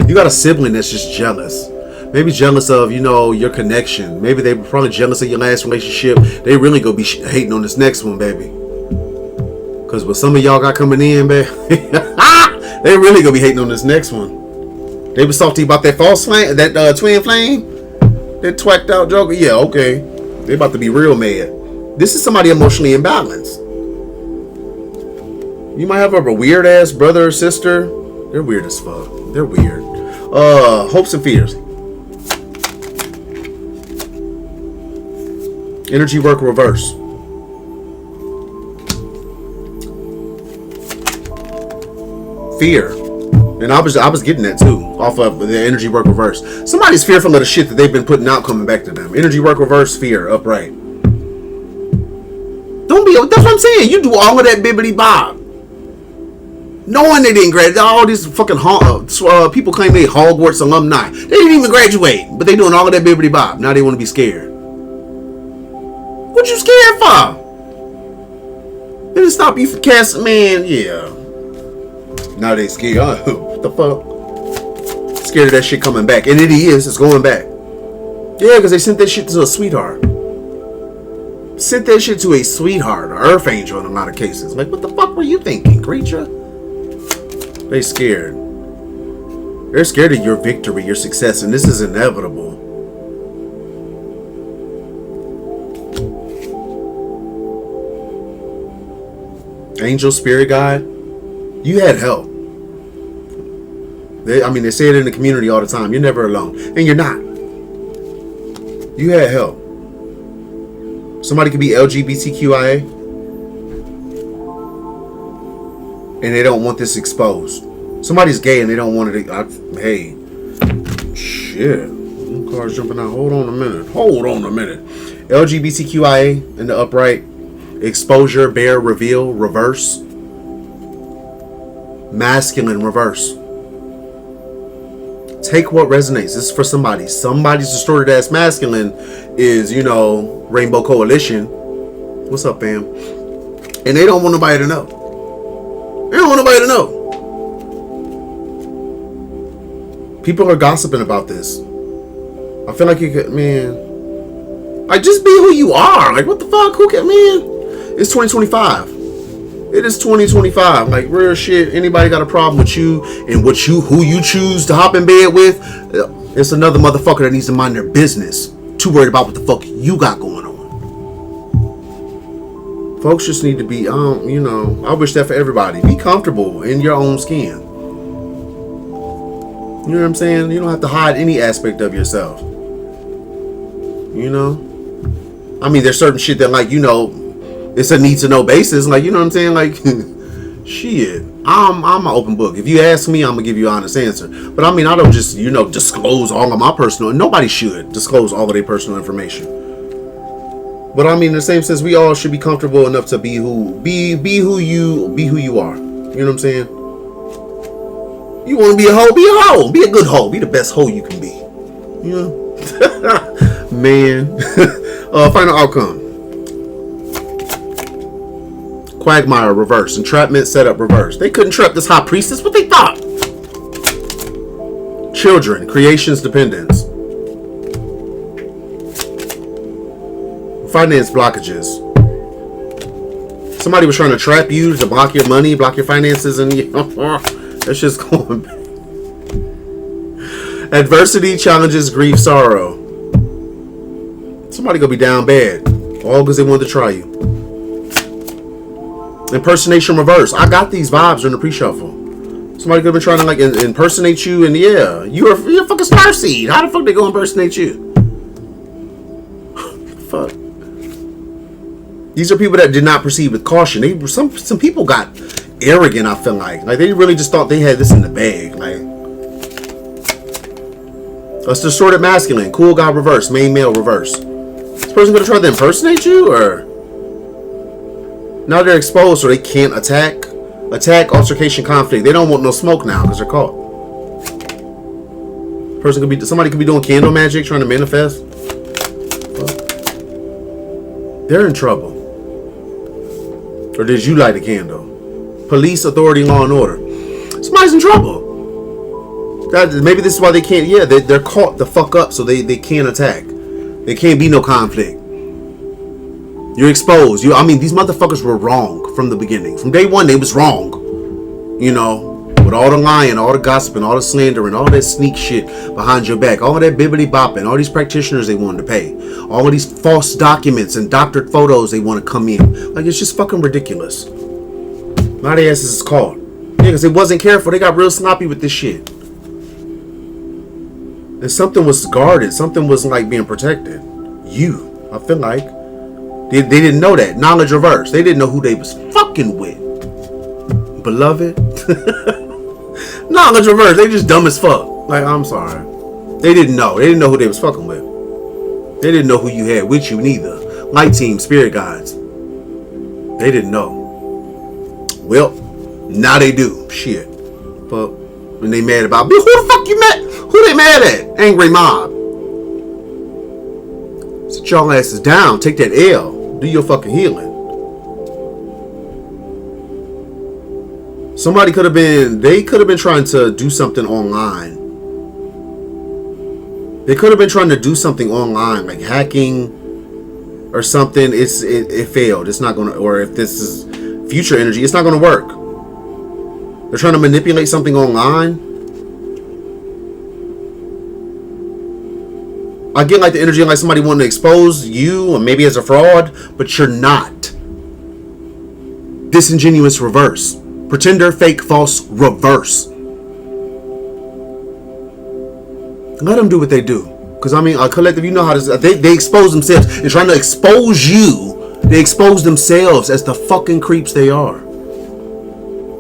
You got a sibling that's just jealous. Maybe jealous of, you know, your connection. Maybe they were probably jealous of your last relationship. They really gonna be hating on this next one, baby. Because what some of y'all got coming in, baby, they really gonna be hating on this next one. They was salty about that false flame, that twin flame, that twacked out joker. Yeah, okay. They about to be real mad. This is somebody emotionally imbalanced. You might have a weird ass brother or sister. They're weird as fuck. They're weird. Hopes and fears. Energy work reverse. Fear. And I was getting that too off of the energy work reverse. Somebody's fearful of the shit that they've been putting out coming back to them. Energy work reverse, fear, upright. Don't be. That's what I'm saying. You do all of that bibbity bob, knowing they didn't graduate. All these fucking people claim they Hogwarts alumni. They didn't even graduate, but they doing all of that bibbity bob. Now they want to be scared. What you scared for? They didn't stop you from casting, man. Yeah. Now they scared. What the fuck? Scared of that shit coming back, and it is. It's going back. Yeah, because they sent that shit to a sweetheart. Sent that shit to a sweetheart, an earth angel in a lot of cases. Like, what the fuck were you thinking, creature? They scared. They're scared of your victory, your success, and this is inevitable. Angel, spirit guide, you had help. They say it in the community all the time. You're never alone, and you're not. You had help. Somebody could be LGBTQIA, and they don't want this exposed. Somebody's gay and they don't want it. Hey, shit. Car's jumping out. Hold on a minute. LGBTQIA in the upright. Exposure, bear, reveal, reverse. Masculine, reverse. Take what resonates. This is for somebody. Somebody's distorted ass masculine is, you know, Rainbow Coalition. What's up, fam? And they don't want nobody to know. They don't want nobody to know. People are gossiping about this. I feel like you could, man. Like, just be who you are. Like, what the fuck? Who can, man? It's 2025. It is 2025. Like, real shit. Anybody got a problem with you and who you choose to hop in bed with? It's another motherfucker that needs to mind their business. Too worried about what the fuck you got going on. Folks just need to be, you know, I wish that for everybody. Be comfortable in your own skin. You know what I'm saying? You don't have to hide any aspect of yourself. You know? I mean, there's certain shit that, like, you know, it's a need to know basis. Like, you know what I'm saying? Like, shit. I'm an open book. If you ask me, I'm gonna give you an honest answer. But I mean, I don't just, you know, disclose all of my personal. Nobody should disclose all of their personal information. But I mean, in the same sense, we all should be comfortable enough to be who you are. You know what I'm saying? You want to be a hoe? Be a hoe. Be a good hoe. Be the best hoe you can be. You know? Man. Final outcome. Quagmire, reverse. Entrapment, setup, reverse. They couldn't trap this high priestess. What they thought? Children, creations, dependence. Finance blockages. Somebody was trying to trap you to block your money, block your finances, and that's just going back. Adversity, challenges, grief, sorrow. Somebody gonna be down bad, all because they wanted to try you. Impersonation, reverse. I got these vibes during the pre-shuffle. Somebody could have been trying to like impersonate you, and yeah, you're a fucking starseed. How the fuck they go impersonate you? Fuck. These are people that did not proceed with caution. They some people got arrogant. I feel like they really just thought they had this in the bag. Like a distorted masculine, cool guy reverse, main male reverse. This person gonna try to impersonate you, or now they're exposed, so they can't attack. Attack, altercation, conflict. They don't want no smoke now because they're caught. Somebody could be doing candle magic, trying to manifest. They're in trouble. Or did you light a candle? Police, authority, law and order. Somebody's in trouble. Maybe this is why they can't. Yeah, they're caught the fuck up, so they can't attack. There can't be no conflict. You're exposed. I mean, these motherfuckers were wrong from the beginning. From day one, they was wrong. You know, with all the lying, all the gossiping, all the slandering, all that sneak shit behind your back, all that bibbity bopping, all these practitioners they wanted to pay, all of these false documents and doctored photos they want to come in. Like, it's just fucking ridiculous. Now their asses is caught. Yeah, because they wasn't careful. They got real sloppy with this shit. And something was guarded. Something was like being protected. I feel like. They didn't know that. Knowledge reverse. They didn't know who they was fucking with. Beloved. Knowledge reverse. They just dumb as fuck. Like, I'm sorry. They didn't know. They didn't know who they was fucking with. They didn't know who you had with you neither. Light team, spirit guides. They didn't know. Well, now they do. Shit. But when they mad about, who the fuck you mad? Who they mad at? Angry mob. Sit y'all asses down. Take that L. Do your fucking healing. They could have been trying to do something online. They could have been trying to do something online, like hacking or something. It failed. It's not gonna, or if this is future energy, it's not gonna work. They're trying to manipulate something online. I get like the energy like somebody wanting to expose you, or maybe as a fraud, but you're not. Disingenuous reverse. Pretender, fake, false, reverse. Let them do what they do. Because, I mean, a collective, you know how this, they expose themselves. They're trying to expose you. They expose themselves as the fucking creeps they are.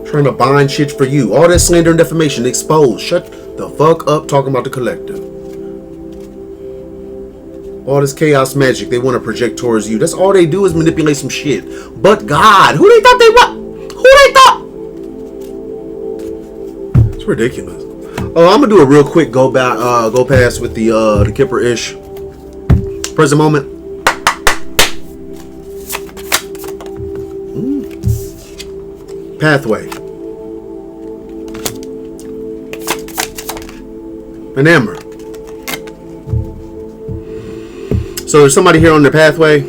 Trying to bind shit for you. All that slander and defamation, exposed. Shut the fuck up talking about the collective. All this chaos magic they want to project towards you. That's all they do is manipulate some shit. But God, who they thought they were? Who they thought? It's ridiculous. I'm gonna do a real quick go past with the Kipper-ish present moment. Pathway. An Amber. So there's somebody here on their pathway.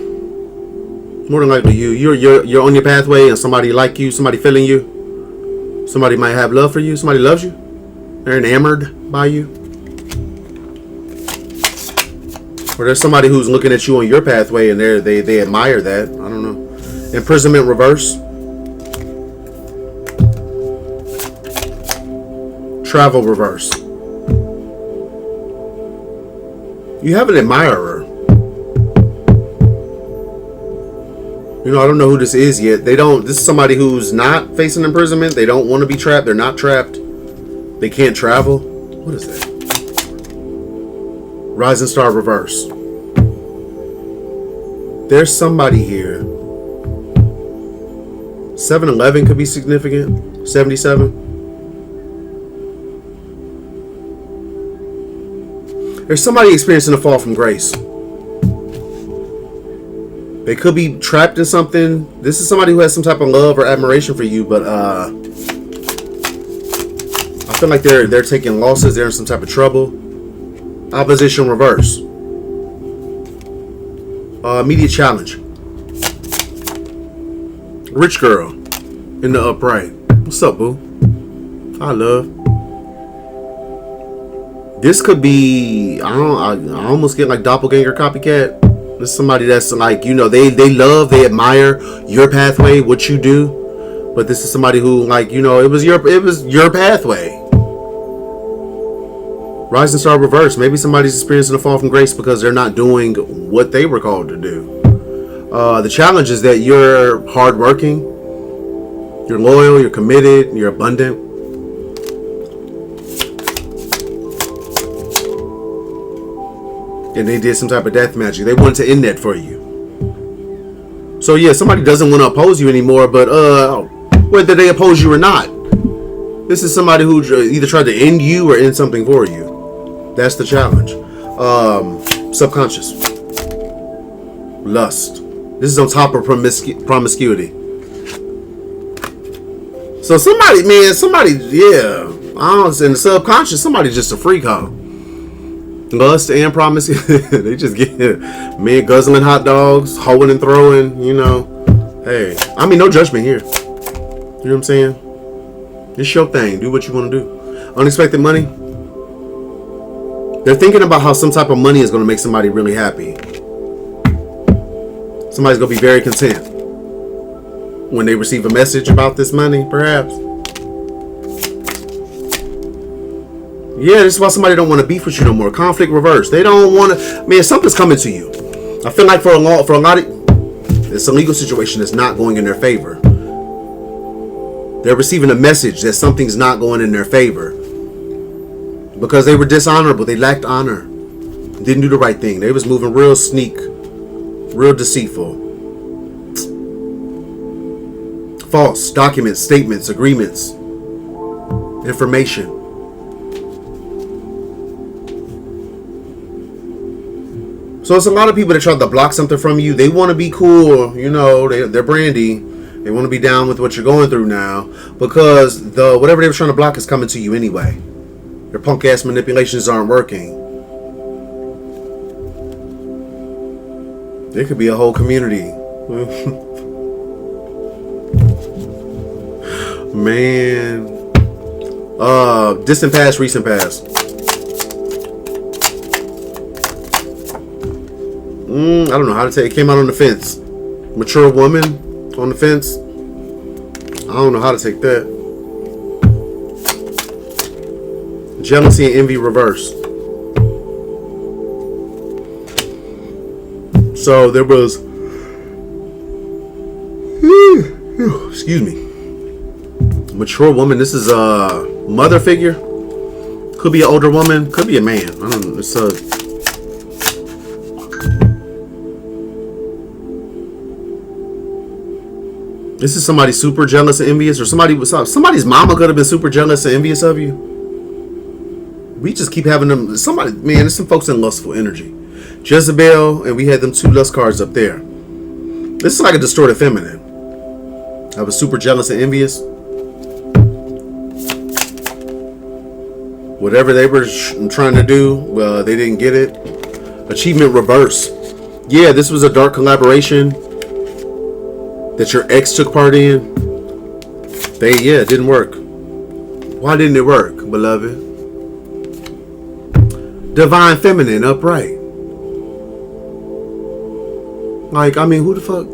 More than likely you're on your pathway, and somebody like you, somebody feeling you. Somebody might have love for you. Somebody loves you. They're enamored by you. Or there's somebody who's looking at you on your pathway and they admire that. I don't know. Imprisonment reverse. Travel reverse. You have an admirer. You know, I don't know who this is yet. This is somebody who's not facing imprisonment. They don't want to be trapped. They're not trapped. They can't travel. What is that? Rising star reverse. There's somebody here. 7-11 could be significant. 77. There's somebody experiencing a fall from grace. They could be trapped in something. This is somebody who has some type of love or admiration for you, but I feel like they're taking losses. They're in some type of trouble. Opposition reverse. Immediate challenge. Rich girl in the upright. What's up, boo? Hi, love. This could be, I almost get like doppelganger copycat. This is somebody that's like, you know, they love, they admire your pathway, what you do. But this is somebody who, like, you know, it was your pathway. Rising star reverse. Maybe somebody's experiencing a fall from grace because they're not doing what they were called to do. The challenge is that you're hardworking, you're loyal, you're committed, you're abundant. And they did some type of death magic. They wanted to end that for you. So yeah, somebody doesn't want to oppose you anymore, but whether they oppose you or not, this is somebody who either tried to end you or end something for you. That's the challenge. Subconscious. Lust. This is on top of promiscuity. So somebody, yeah. I don't know, in the subconscious, somebody's just a freak hoe. Lust and promiscuity. They just get men guzzling hot dogs, hoeing and throwing, you know. Hey, I mean, no judgment here. You know what I'm saying? It's your thing. Do what you want to do. Unexpected money. They're thinking about how some type of money is going to make somebody really happy. Somebody's going to be very content when they receive a message about this money, perhaps. Yeah, this is why somebody don't want to beef with you no more. Conflict reverse. They don't want to. Man, something's coming to you. I feel like for a lot of, it's a legal situation that's not going in their favor. They're receiving a message that something's not going in their favor because they were dishonorable. They lacked honor. Didn't do the right thing. They was moving real sneak, real deceitful. False documents, statements, agreements, information. So it's a lot of people that try to block something from you. They want to be cool, you know, they're brandy. They want to be down with what you're going through now because whatever they were trying to block is coming to you anyway. Their punk ass manipulations aren't working. There could be a whole community. Man. Distant past, recent past. I don't know how to take it. Came out on the fence. Mature woman on the fence. I don't know how to take that. Jealousy and envy reverse. So there was, excuse me, mature woman. This is a mother figure. Could be an older woman. Could be a man. I don't know. It's a. This is somebody super jealous and envious, or somebody's mama could have been super jealous and envious of you. We just keep having them. Somebody, man, there's some folks in lustful energy. Jezebel, and we had them 2 lust cards up there. This is like a distorted feminine. I was super jealous and envious. Whatever they were trying to do, they didn't get it. Achievement reverse. Yeah, this was a dark collaboration that your ex took part in. It didn't work. Why didn't it work, beloved? Divine feminine, upright. Like, I mean, who the fuck?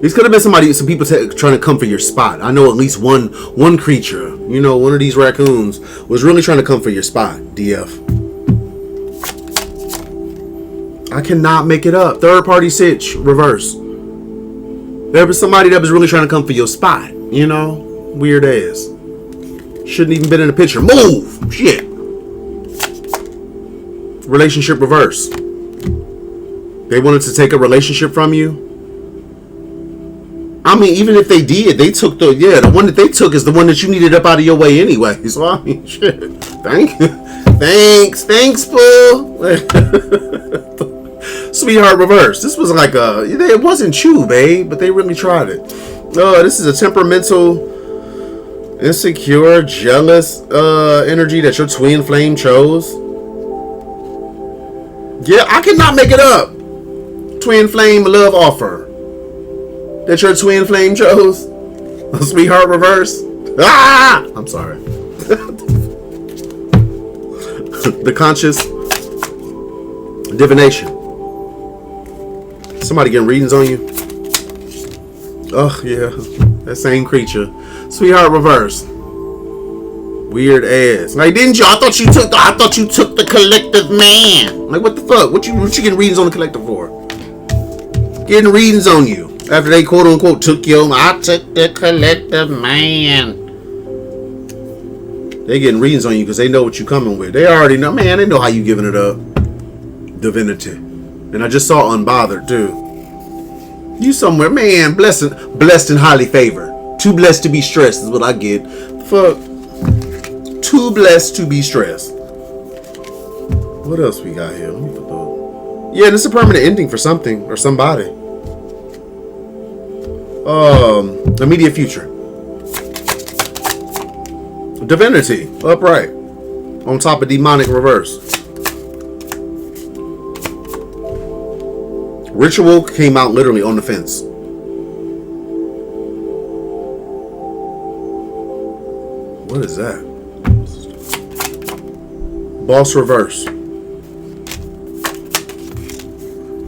These could have been some people trying to come for your spot. I know at least one creature, you know, one of these raccoons was really trying to come for your spot, DF. I cannot make it up. Third party sitch, reverse. There was somebody that was really trying to come for your spot, you know? Weird ass. Shouldn't even been in the picture. Move! Shit. Relationship reverse. They wanted to take a relationship from you. I mean, even if they did, they took the one that they took is the one that you needed up out of your way anyway. So, I mean, shit. Thanks, fool. Sweetheart reverse. This was like it wasn't you, babe, but they really tried it. This is a temperamental, insecure, jealous energy that your twin flame chose. Yeah, I cannot make it up. Twin flame love offer that your twin flame chose. Sweetheart reverse. Ah! I'm sorry. The conscious divination. Somebody getting readings on you. Oh yeah, that same creature. Sweetheart reverse. Weird ass. Like, didn't you? I thought you took the collective man. Like, what the fuck? What you getting readings on the collective for? Getting readings on you after they quote unquote took your. I took the collective man. They getting readings on you because they know what you coming with. They already know, man. They know how you giving it up. Divinity. And I just saw unbothered too. You somewhere, man. Blessed and highly favored. Too blessed to be stressed is what I get. Fuck. Too blessed to be stressed. What else we got here? Let me put those. Yeah, this is a permanent ending for something or somebody. Immediate future. Divinity, upright. On top of demonic reverse. Ritual came out literally on the fence. What is that? Boss reverse.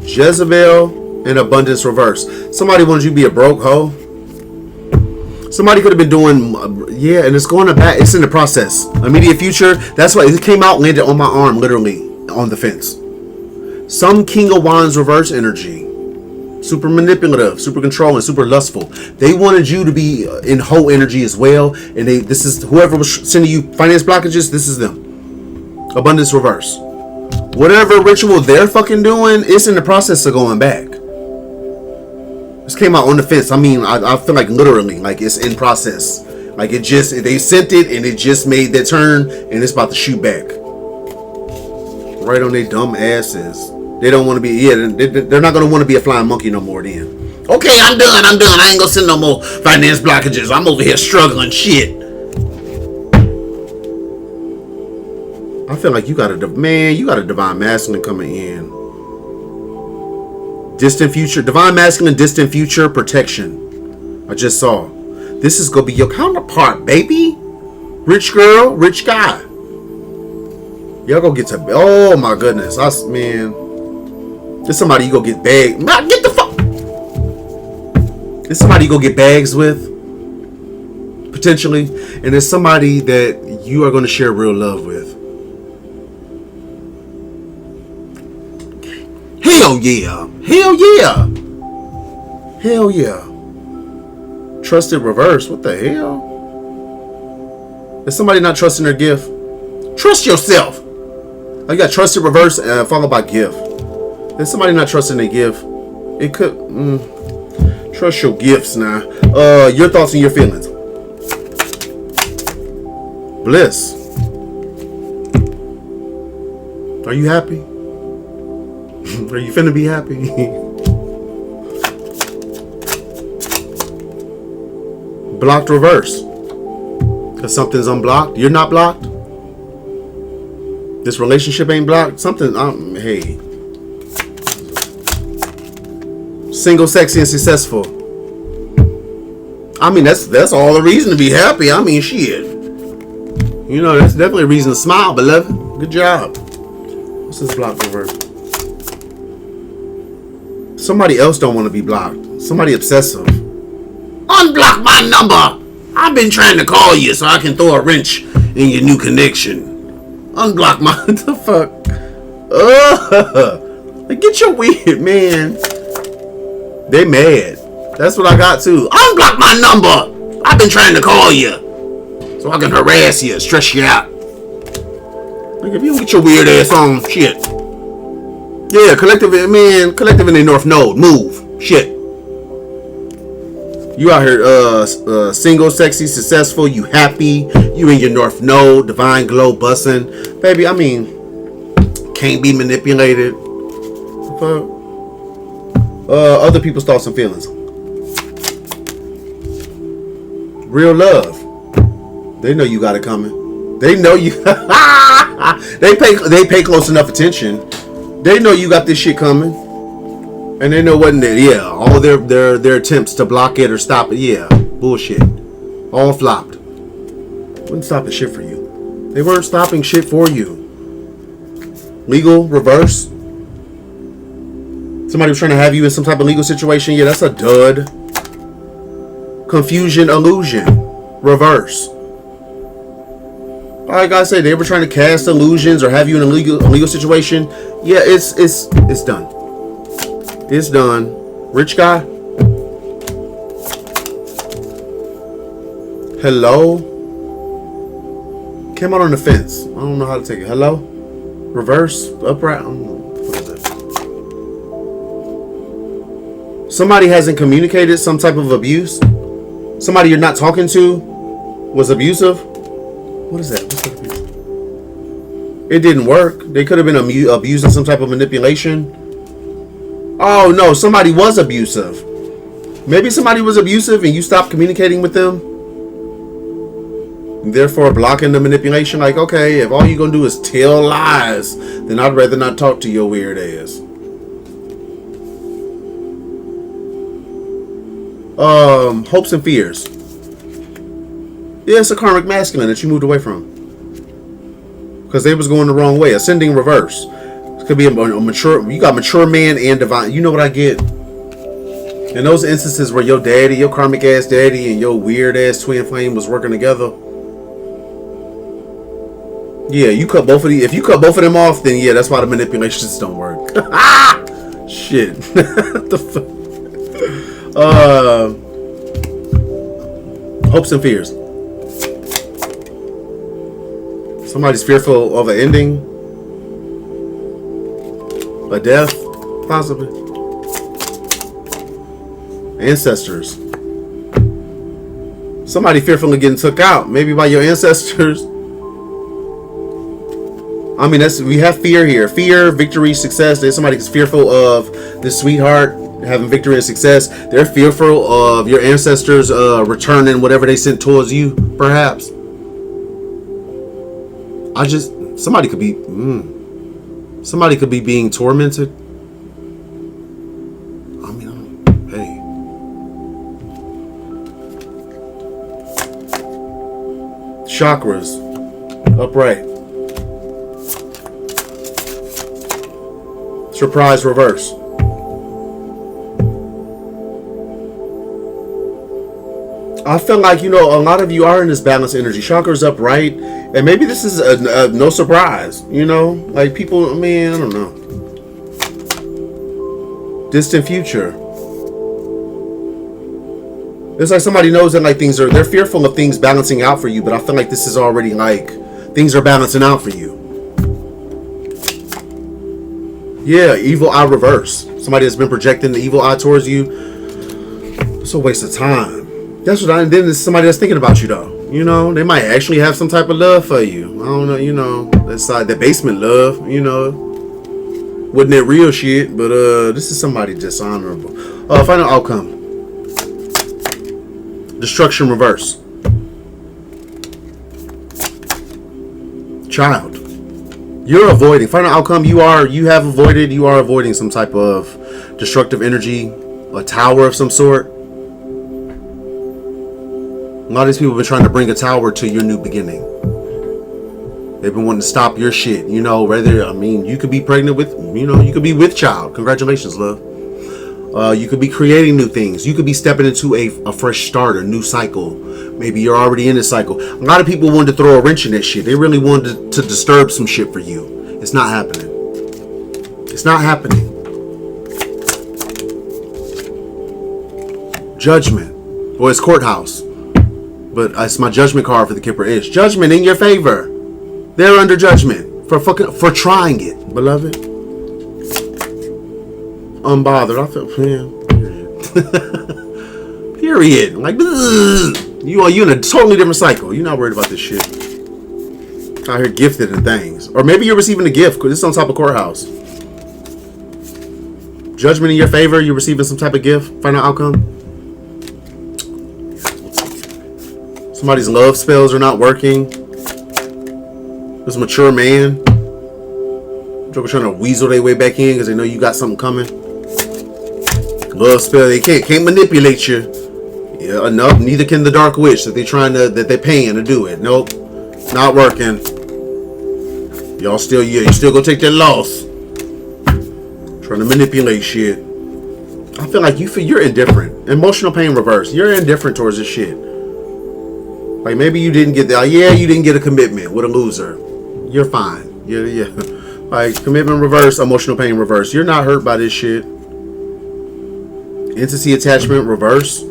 Jezebel and abundance reverse. Somebody wanted you to be a broke hoe. Somebody could have been doing, yeah, and it's going to back. It's in the process. Immediate future. That's why it came out, landed on my arm, literally on the fence. Some King of Wands reverse energy. Super manipulative, super controlling, super lustful. They wanted you to be in hoe energy as well. And this is whoever was sending you finance blockages. This is them. Abundance reverse. Whatever ritual they're fucking doing, it's in the process of going back. This came out on the fence. I mean, I feel like literally, like it's in process. Like it just, they sent it and it just made that turn and it's about to shoot back. Right on their dumb asses. They don't want to be, yeah, they're not going to want to be a flying monkey no more then. Okay, I'm done. I ain't going to send no more finance blockages. I'm over here struggling shit. I feel like you got a divine masculine coming in. Distant future, divine masculine, distant future protection. I just saw. This is gonna be your counterpart, baby. Rich girl, rich guy. Y'all go get to. Oh my goodness, man. There's somebody you go get bags. Get the fuck. There's somebody you go get bags with, potentially, and there's somebody that you are going to share real love with. Hell yeah. Hell yeah. Hell yeah. Trusted reverse. What the hell? Is somebody not trusting their gift? Trust yourself. I got trusted reverse followed by gift. Is somebody not trusting their gift? It could. Trust your gifts now. Your thoughts and your feelings. Bliss. Are you happy? Are you finna be happy? Blocked reverse. Because something's unblocked. You're not blocked. This relationship ain't blocked. Something, hey. Single, sexy, and successful. I mean, that's all the reason to be happy. I mean, shit. You know, that's definitely a reason to smile, beloved. Good job. What's this blocked reverse? Somebody else don't want to be blocked. Somebody obsessive. Unblock my number. I've been trying to call you so I can throw a wrench in your new connection. Unblock my... What the fuck? Like, get your weird, man. They mad. That's what I got too. Unblock my number. I've been trying to call you so I can harass you, stress you out. Like, if you don't get your weird ass on, shit. Yeah, collective in the North Node. Move. Shit. You out here single, sexy, successful, you happy, you in your North Node, divine glow bussin'. Baby, I mean, can't be manipulated. Other people's thoughts and feelings. Real love. They know you got it coming. They know you they pay close enough attention. They know you got this shit coming. And they know what all their attempts to block it or stop it, bullshit. All flopped. Wouldn't stop the shit for you. They weren't stopping shit for you. Legal reverse. Somebody was trying to have you in some type of legal situation. Yeah, that's a dud. confusion, illusion, reverse. Like I said, they were trying to cast illusions or have you in a legal situation. Yeah, it's done. It's done. Rich guy. Hello. Came out on the fence. I don't know how to take it. Hello. Reverse. Upright. I don't know. What is that? Somebody hasn't communicated some type of abuse. Somebody you're not talking to was abusive. What is that? What's that abuse? It didn't work. They could have been abusing some type of manipulation. Oh no, somebody was abusive. Maybe somebody was abusive and you stopped communicating with them. Therefore blocking the manipulation. Like, okay, if all you're gonna do is tell lies, then I'd rather not talk to your weird ass. Hopes and fears. Yeah, it's a karmic masculine that you moved away from. Because they was going the wrong way. Ascending reverse. It could be a mature, you got mature man and divine. You know what I get? In those instances where your daddy, your karmic ass daddy, and your weird ass twin flame was working together. Yeah, you cut both of these. If you cut both of them off, then yeah, that's why the manipulations don't work. Shit. What the fuck? Hopes and fears. Somebody's fearful of an ending, a death, possibly. Ancestors. Somebody fearful of getting took out, maybe by your ancestors. I mean, we have fear here. Fear, victory, success. There's somebody who's fearful of the sweetheart having victory and success. They're fearful of your ancestors returning whatever they sent towards you, perhaps. Somebody could be being tormented. I mean, hey. Chakras, upright. Surprise, reverse. I feel like, a lot of you are in this balanced energy. Chakras upright. And maybe this is no surprise. Like people, man, I don't know. Distant future. It's like somebody knows that like they're fearful of things balancing out for you. But I feel like this is already like things are balancing out for you. Yeah, evil eye reverse. Somebody that's been projecting the evil eye towards you. It's a waste of time. That's what then there's somebody that's thinking about you though. They might actually have some type of love for you. I don't know, that's like the basement love, Wasn't that real shit, but this is somebody dishonorable. Final outcome. Destruction reverse. Child. You're avoiding. Final outcome, you are avoiding some type of destructive energy, a tower of some sort. A lot of these people have been trying to bring a tower to your new beginning. They've been wanting to stop your shit. You could be pregnant with, you could be with child. Congratulations, love. You could be creating new things. You could be stepping into a fresh start, a new cycle. Maybe you're already in this cycle. A lot of people wanted to throw a wrench in that shit. They really wanted to disturb some shit for you. It's not happening. It's not happening. Judgment. Well, it's courthouse. But it's my judgment card for the Kipper-ish. Judgment in your favor. They're under judgment for trying it, beloved. Unbothered. I feel period. Like you in a totally different cycle. You're not worried about this shit. Out here gifted and things, or maybe you're receiving a gift because it's on top of courthouse. Judgment in your favor. You're receiving some type of gift. Final outcome. Somebody's love spells are not working. This mature man. Joker trying to weasel their way back in because they know you got something coming. Love spell, they can't manipulate you. Yeah, enough. Neither can the dark witch that they're paying to do it. Nope, not working. You still gonna take that loss. Trying to manipulate shit. I feel like you're indifferent, Emotional pain reverse. You're indifferent towards this shit. Like maybe you didn't get that. Yeah, you didn't get a commitment with a loser. You're fine. Yeah. Like commitment reverse, emotional pain reverse. You're not hurt by this shit. Entity attachment reverse.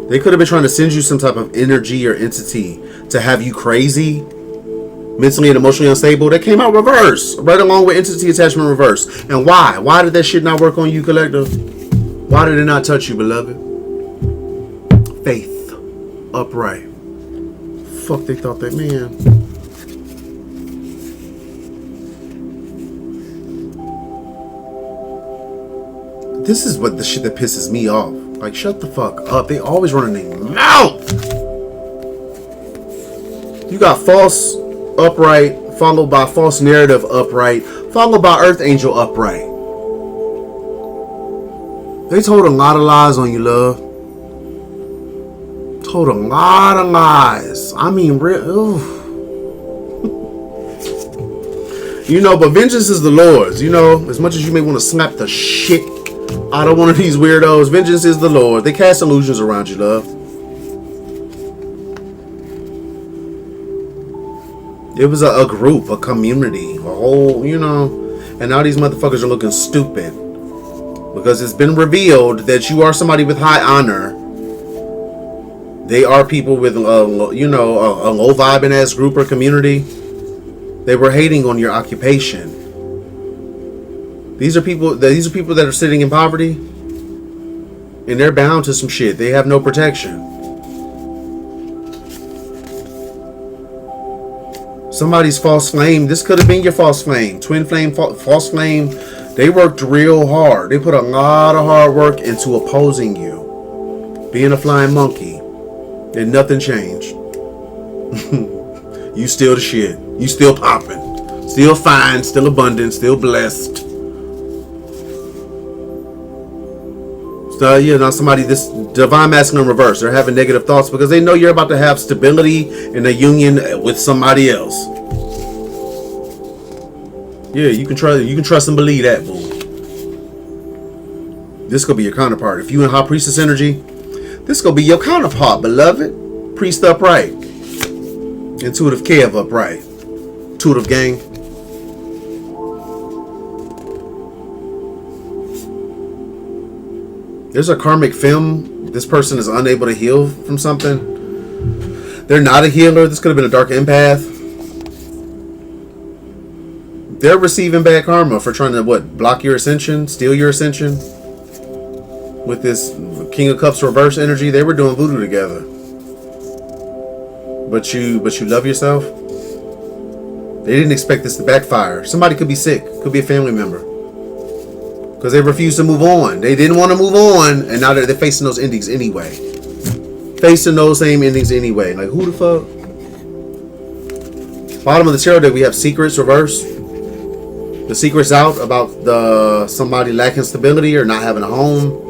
They could have been trying to send you some type of energy or entity to have you crazy, mentally and emotionally unstable. That came out reverse, right along with entity attachment reverse. And why? Why did that shit not work on you, collective? Why did it not touch you, beloved? Faith. Upright. Fuck, they thought that, man. This is what the shit that pisses me off. Like, shut the fuck up. They always running their mouth. You got false upright, followed by false narrative upright, followed by earth angel upright. They told a lot of lies on you, love. Told a lot of lies. I mean, real. You know, but vengeance is the Lord's. You know, as much as you may want to slap the shit out of one of these weirdos, vengeance is the Lord. They cast illusions around you, love. It was a group, a community, a whole, you know. And now these motherfuckers are looking stupid. Because it's been revealed that you are somebody with high honor. They are people with, you know, a low vibing ass group or community. They were hating on your occupation. These are people that are sitting in poverty. And they're bound to some shit. They have no protection. Somebody's false flame. This could have been your false flame. Twin flame, false flame. They worked real hard. They put a lot of hard work into opposing you. Being a flying monkey. And nothing changed. You still the shit. You still popping. Still fine. Still abundant. Still blessed. So, you know, somebody, this divine masculine reverse. They're having negative thoughts because they know you're about to have stability in a union with somebody else. Yeah, you can trust and believe that, boo. This could be your counterpart. If you in high priestess energy, this could be your counterpart, beloved. Priest upright. IntuitiveKev upright. Intuitive gang. There's a karmic film. This person is unable to heal from something. They're not a healer. This could have been a dark empath. They're receiving bad karma for trying to, block your ascension? Steal your ascension? With this King of Cups reverse energy, they were doing voodoo together. But you love yourself? They didn't expect this to backfire. Somebody could be sick. Could be a family member. Because they refused to move on. They didn't want to move on. And now they're facing those endings anyway. Facing those same endings anyway. Like, who the fuck? Bottom of the tarot deck, we have secrets reverse. The secret's out about somebody lacking stability or not having a home.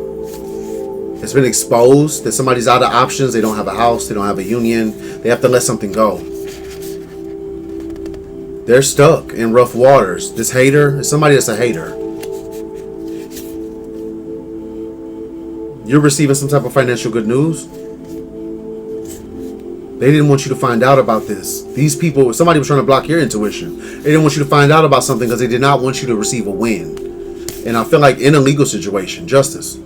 It's been exposed that somebody's out of options. They don't have a house. They don't have a union. They have to let something go. They're stuck in rough waters. This hater is somebody that's a hater. You're receiving some type of financial good news. They didn't want you to find out about this. These people, somebody was trying to block your intuition. They didn't want you to find out about something because they did not want you to receive a win. And I feel like in a legal situation, justice.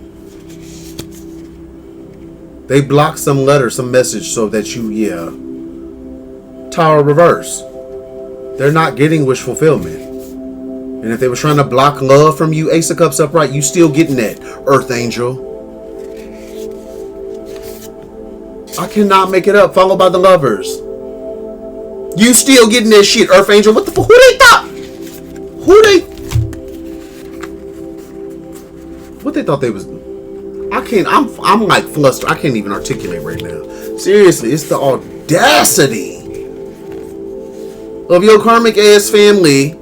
They blocked some letter, some message so that you, Tower reverse. They're not getting wish fulfillment. And if they were trying to block love from you, Ace of Cups upright, you still getting that, Earth Angel. I cannot make it up. Followed by the Lovers. You still getting that shit, Earth Angel. What the fuck? Who they thought? What they thought they was... I'm like flustered. I can't even articulate right now. Seriously, it's the audacity of your karmic ass family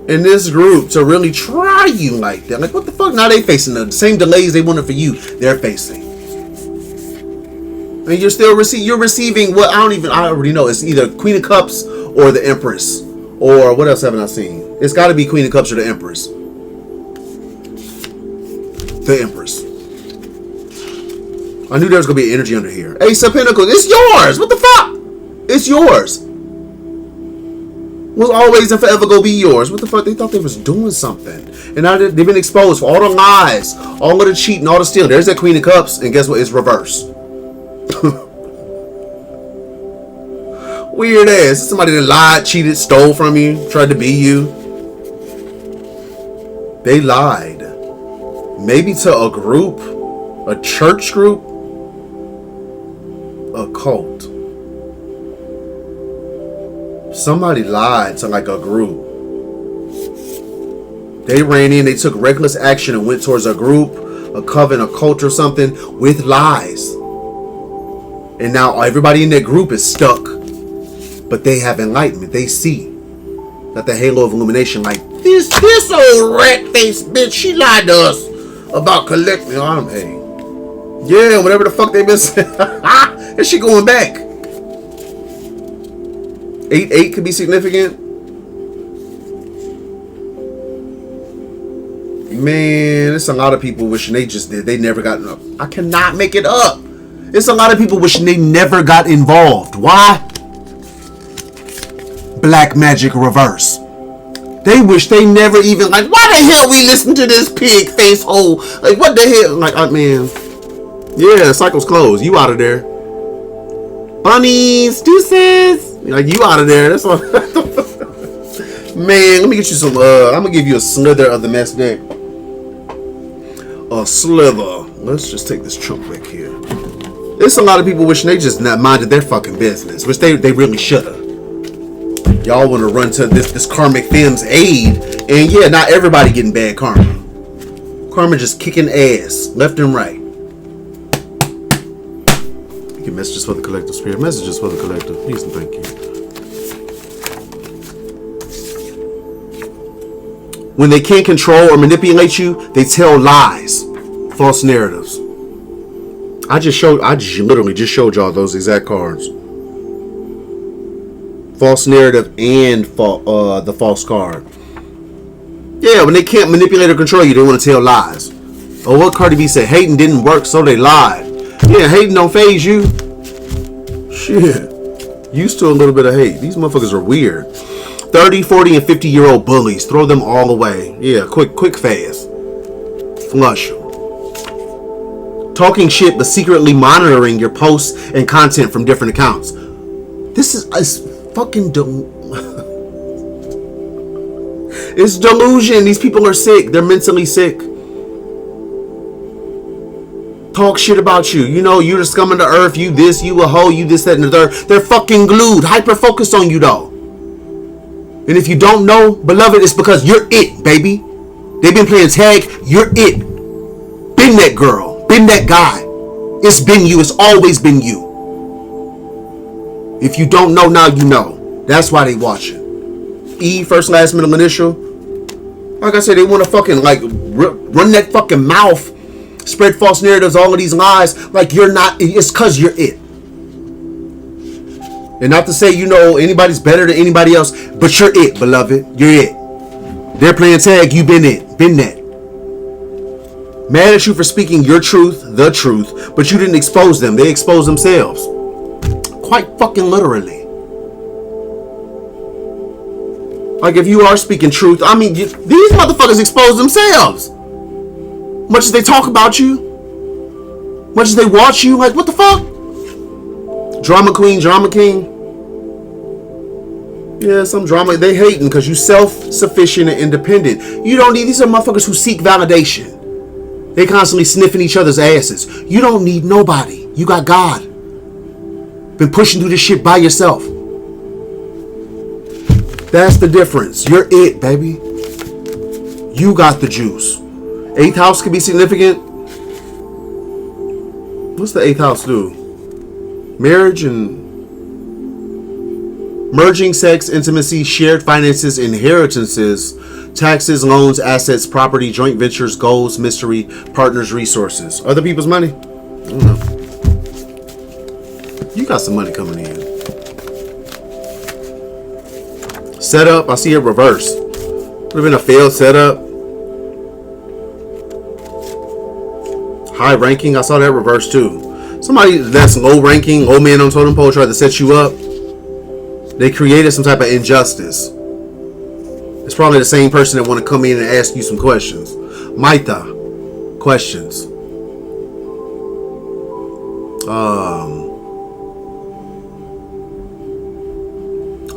in this group to really try you like that. Like, what the fuck? Now they facing the same delays they wanted for you. They're facing. And you're still receiving what I already know. It's either Queen of Cups or the Empress. Or what else haven't I seen? It's got to be Queen of Cups or the Empress. The Empress. I knew there was going to be energy under here. Ace of Pentacles. It's yours. What the fuck? It's yours. Was always and forever going to be yours. What the fuck? They thought they was doing something. And now they've been exposed for all the lies, all of the cheating, all the stealing. There's that Queen of Cups. And guess what? It's reverse. Weird ass. Somebody that lied, cheated, stole from you, tried to be you. They lied. Maybe to a group, a church group, a cult. Somebody lied to like a group. They ran in, they took reckless action and went towards a group, a coven, a cult or something with lies. And now everybody in that group is stuck. But they have enlightenment. They see that the halo of illumination, like this old rat-faced bitch, she lied to us about collecting. Hey, yeah, whatever the fuck they been saying. And she going back. 8-8 could be significant. Man, it's a lot of people wishing they just did. They never got enough. I cannot make it up. It's a lot of people wishing they never got involved. Why? Black magic reverse. They wish they never even, like, why the hell we listen to this pig face hole? Like, what the hell? Like, man. Yeah, the cycle's closed. You out of there. Bunnies, deuces. Like, you out of there. That's all. Man, let me get you some, I'm gonna give you a slither of the mess deck. A slither. Let's just take this chunk back here. There's a lot of people wishing they just not minded their fucking business, which they really shoulda. Y'all want to run to this karmic fem's aid, and yeah, not everybody getting bad karma. Karma just kicking ass left and right. You get messages for the collective, spirit. Messages for the collective. Please and thank you. When they can't control or manipulate you, they tell lies, false narratives. I literally just showed y'all those exact cards. False narrative and the false card. Yeah, when they can't manipulate or control you, they want to tell lies. Oh, what Cardi B said? Hating didn't work, so they lied. Yeah, hating don't phase you. Shit. Used to a little bit of hate. These motherfuckers are weird. 30, 40, and 50-year-old bullies. Throw them all away. Yeah, quick, fast. Flush them. Talking shit, but secretly monitoring your posts and content from different accounts. This is fucking it's delusion. These people are sick. They're mentally sick. Talk shit about you. You know, you're the scum of the earth. You this, you a hoe, you this, that, and the third. They're fucking glued. Hyper focused on you though. And if you don't know, beloved, it's because you're it, baby. They've been playing tag. You're it. Been that girl. Been that guy. It's been you. It's always been you. If you don't know now, you know. That's why they watching. E, first, last, middle, initial. Like I said, they want to fucking like run that fucking mouth, spread false narratives, all of these lies. Like you're not. It's cause you're it. And not to say you know anybody's better than anybody else, but you're it, beloved. You're it. They're playing tag. You been it. Been that. Mad at you for speaking your truth, the truth, but you didn't expose them. They exposed themselves. Quite fucking literally. Like if you are speaking truth, I mean, these motherfuckers expose themselves. Much as they talk about you, much as they watch you, like what the fuck? Drama queen, drama king. Yeah, some drama. They hating because you self-sufficient and independent. You don't need, these are motherfuckers who seek validation. They constantly sniffing each other's asses. You don't need nobody. You got God. Been pushing through this shit by yourself. That's the difference. You're it, baby. You got the juice. 8th house could be significant. What's the 8th house do? Marriage and merging, sex, intimacy, shared finances, inheritances, taxes, loans, assets, property, joint ventures, goals, mystery, partners, resources. Other people's money? I don't know. You got some money coming in. Setup, I see it reverse. Would have been a failed setup. High ranking, I saw that reverse too. Somebody that's low ranking, low man on totem pole tried to set you up. They created some type of injustice. It's probably the same person that want to come in and ask you some questions. Maita, questions.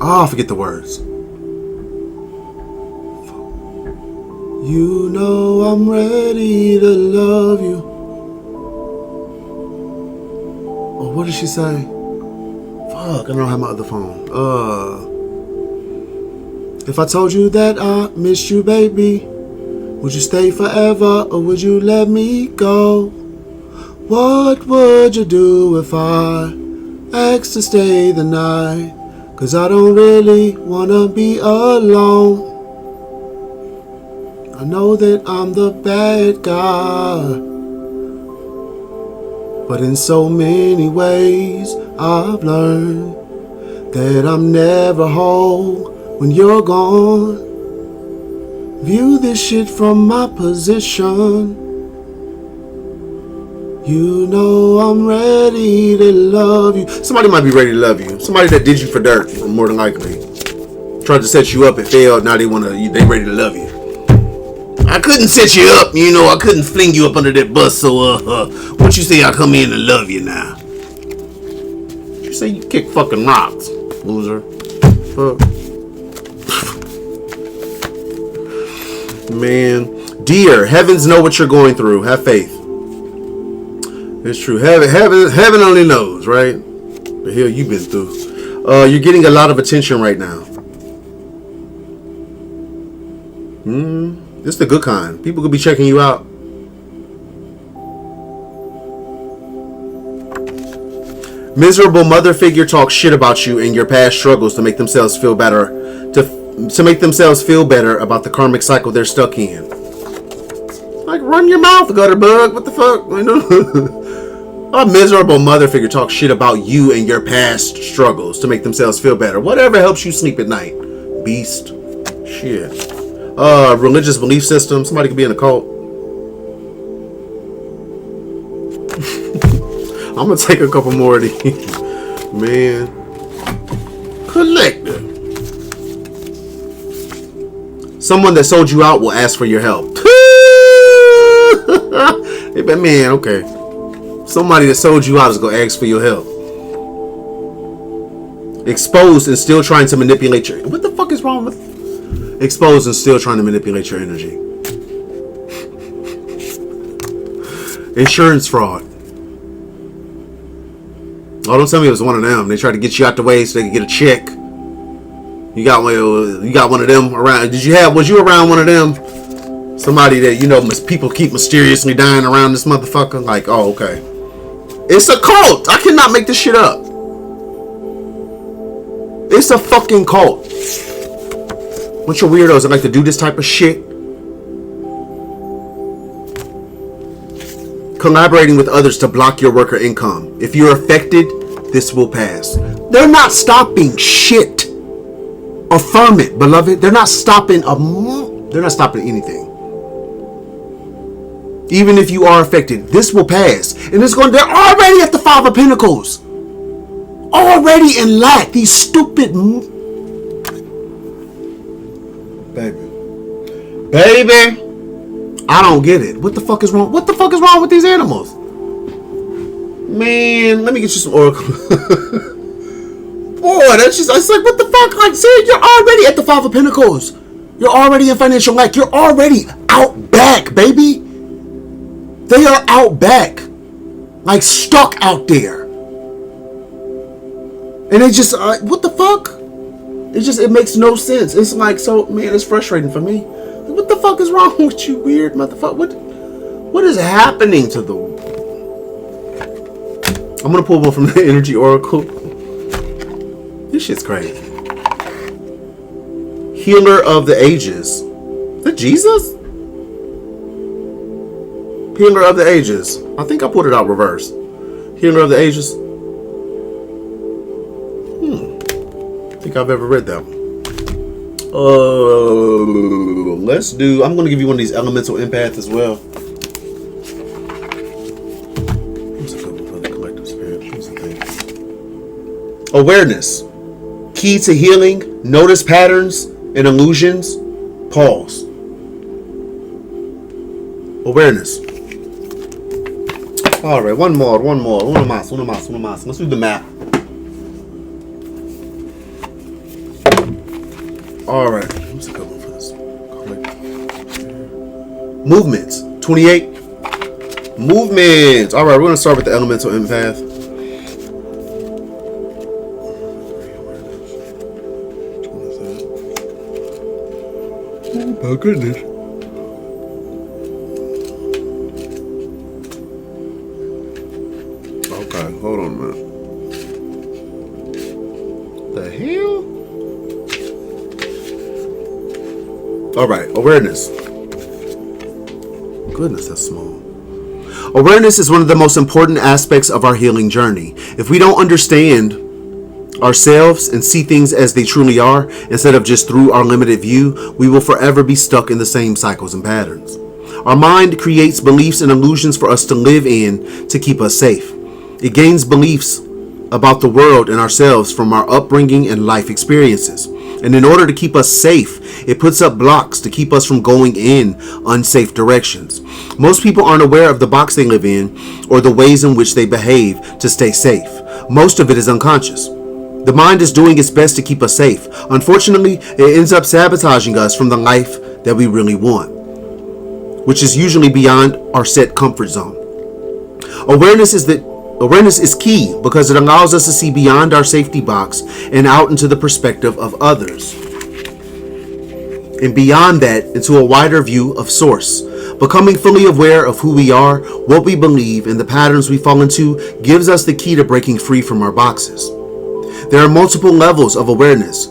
I forget the words. You know I'm ready to love you. Oh, what did she say? Fuck, I don't have my other phone. If I told you that I miss you, baby, would you stay forever or would you let me go? What would you do if I asked to stay the night? 'Cause I don't really wanna be alone. I know that I'm the bad guy, but in so many ways I've learned that I'm never whole when you're gone. View this shit from my position. You know I'm ready to love you. Somebody might be ready to love you. Somebody that did you for dirt, more than likely. Tried to set you up, it failed, now they ready to love you. I couldn't set you up, you know, I couldn't fling you up under that bus, so what you say I come in and love you now? You say you kick fucking rocks, loser. Fuck. Man. Dear, heavens know what you're going through. Have faith. It's true. Heaven only knows, right? The hell you've been through. You're getting a lot of attention right now. This is the good kind. People could be checking you out. Miserable mother figure talks shit about you and your past struggles to make themselves feel better. To make themselves feel better about the karmic cycle they're stuck in. Like, run your mouth, gutter bug. What the fuck? You know? A miserable mother figure talks shit about you and your past struggles to make themselves feel better. Whatever helps you sleep at night. Beast. Shit. Religious belief system. Somebody could be in a cult. I'm gonna take a couple more of these. Man. Collector. Someone that sold you out will ask for your help. Man, okay. Somebody that sold you out is gonna ask for your help. Exposed and still trying to manipulate your... What the fuck is wrong with... Exposed and still trying to manipulate your energy. Insurance fraud. Oh, don't tell me it was one of them. They tried to get you out the way so they could get a check. You got one of them around. Was you around one of them? Somebody that, you know, people keep mysteriously dying around this motherfucker. Like, oh, okay. It's a cult. I cannot make this shit up. It's a fucking cult. Bunch of weirdos that like to do this type of shit. Collaborating with others to block your work or income. If you're affected, this will pass. They're not stopping shit. Affirm it, beloved. They're not stopping anything. Even if you are affected, this will pass. And it's going. They're already at the Five of Pentacles. Already in lack. These stupid. Baby. I don't get it. What the fuck is wrong? What the fuck is wrong with these animals? Man, let me get you some Oracle. Boy, it's like, what the fuck? Like, see, you're already at the Five of Pentacles. You're already in financial lack. You're already out back, baby. They are out back. Like, stuck out there. And it just, what the fuck? It makes no sense. It's like, so, man, it's frustrating for me. What the fuck is wrong with you, weird motherfucker? What is happening to the... I'm gonna pull one from the Energy Oracle. This shit's crazy. Healer of the Ages. Is that Jesus? Healer of the Ages. I think I put it out reverse. Healer of the Ages. I think I've ever read that one. Let's do... I'm going to give you one of these elemental empaths as well. What's a good one for the collective? Awareness. Key to healing. Notice patterns and illusions. Pause. Awareness. All right, one more. Uno más. Let's do the math. All right, what's a good one for this? Movements. 28. Movements. All right, we're going to start with the elemental empath. Oh, my goodness. Okay, hold on a minute. The hell? All right, awareness. Goodness, that's small. Awareness is one of the most important aspects of our healing journey. If we don't understand ourselves and see things as they truly are, instead of just through our limited view, we will forever be stuck in the same cycles and patterns. Our mind creates beliefs and illusions for us to live in to keep us safe. It gains beliefs about the world and ourselves from our upbringing and life experiences. And in order to keep us safe, it puts up blocks to keep us from going in unsafe directions. Most people aren't aware of the box they live in or the ways in which they behave to stay safe. Most of it is unconscious. The mind is doing its best to keep us safe. Unfortunately, it ends up sabotaging us from the life that we really want, which is usually beyond our set comfort zone. Awareness is key because it allows us to see beyond our safety box and out into the perspective of others. And beyond that, into a wider view of source. Becoming fully aware of who we are, what we believe, and the patterns we fall into gives us the key to breaking free from our boxes. There are multiple levels of awareness.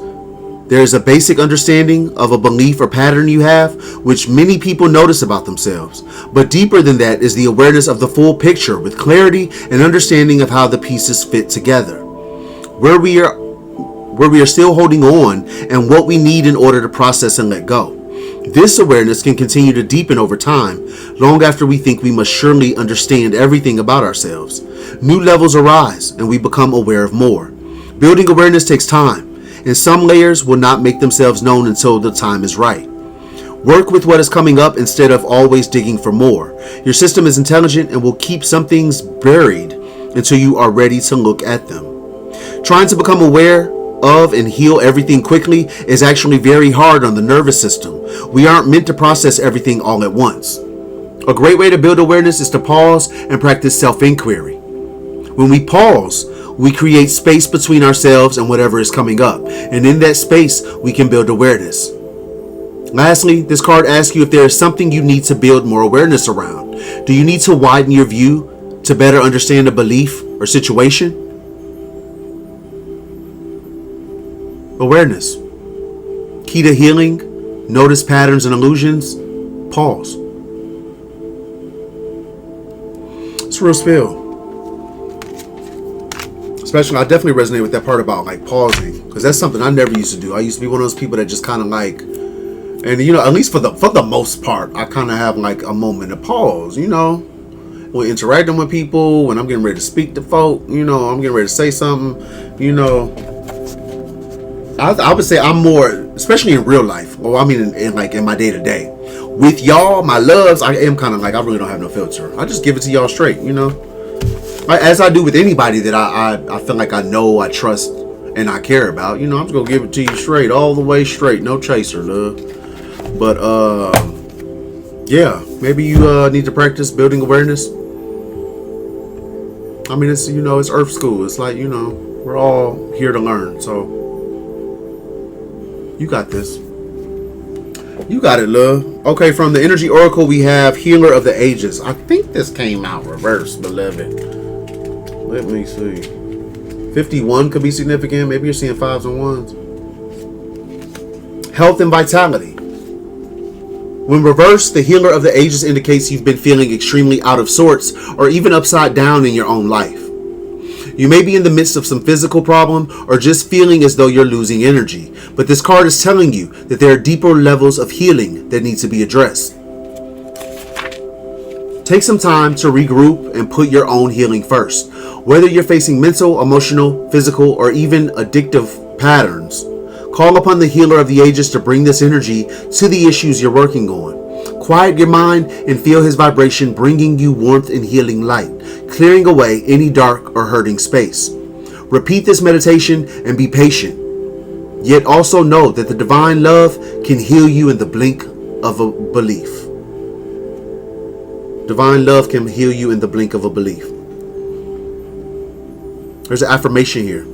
There is a basic understanding of a belief or pattern you have, which many people notice about themselves. But deeper than that is the awareness of the full picture with clarity and understanding of how the pieces fit together. Where we are still holding on and what we need in order to process and let go. This awareness can continue to deepen over time, long after we think we must surely understand everything about ourselves. New levels arise and we become aware of more. Building awareness takes time, and some layers will not make themselves known until the time is right. Work with what is coming up instead of always digging for more. Your system is intelligent and will keep some things buried until you are ready to look at them. Trying to become aware of and heal everything quickly is actually very hard on the nervous system. We aren't meant to process everything all at once. A great way to build awareness is to pause and practice self-inquiry. When we pause, we create space between ourselves and whatever is coming up. And in that space, we can build awareness. Lastly, this card asks you if there is something you need to build more awareness around. Do you need to widen your view to better understand a belief or situation? Awareness. Key to healing. Notice patterns and illusions. Pause. It's a real spell. Especially, I definitely resonate with that part about like pausing, because that's something I never used to do. I used to be one of those people that just kind of like, and you know, at least for the most part, I kind of have like a moment to pause. You know, when interacting with people, when I'm getting ready to speak to folk, you know, I'm getting ready to say something. You know, I would say I'm more, especially in real life. Well, I mean, in my day to day, with y'all, my loves, I am kind of like I really don't have no filter. I just give it to y'all straight. You know. As I do with anybody that I feel like I know, I trust, and I care about. You know, I'm just going to give it to you straight, all the way straight. No chaser, love. But, yeah, maybe you need to practice building awareness. I mean, it's, you know, it's Earth School. It's like, you know, we're all here to learn. So, you got this. You got it, love. Okay, from the Energy Oracle, we have Healer of the Ages. I think this came out reversed, beloved. Let me see. 51 could be significant. Maybe you're seeing 5s and 1s. Health and vitality. When reversed, the Healer of the Ages indicates you've been feeling extremely out of sorts or even upside down in your own life. You may be in the midst of some physical problem or just feeling as though you're losing energy. But this card is telling you that there are deeper levels of healing that need to be addressed. Take some time to regroup and put your own healing first. Whether you're facing mental, emotional, physical, or even addictive patterns, call upon the healer of the ages to bring this energy to the issues you're working on. Quiet your mind and feel his vibration bringing you warmth and healing light, clearing away any dark or hurting space. Repeat this meditation and be patient. Yet also know that the divine love can heal you in the blink of a belief. Divine love can heal you in the blink of a belief. There's an affirmation here.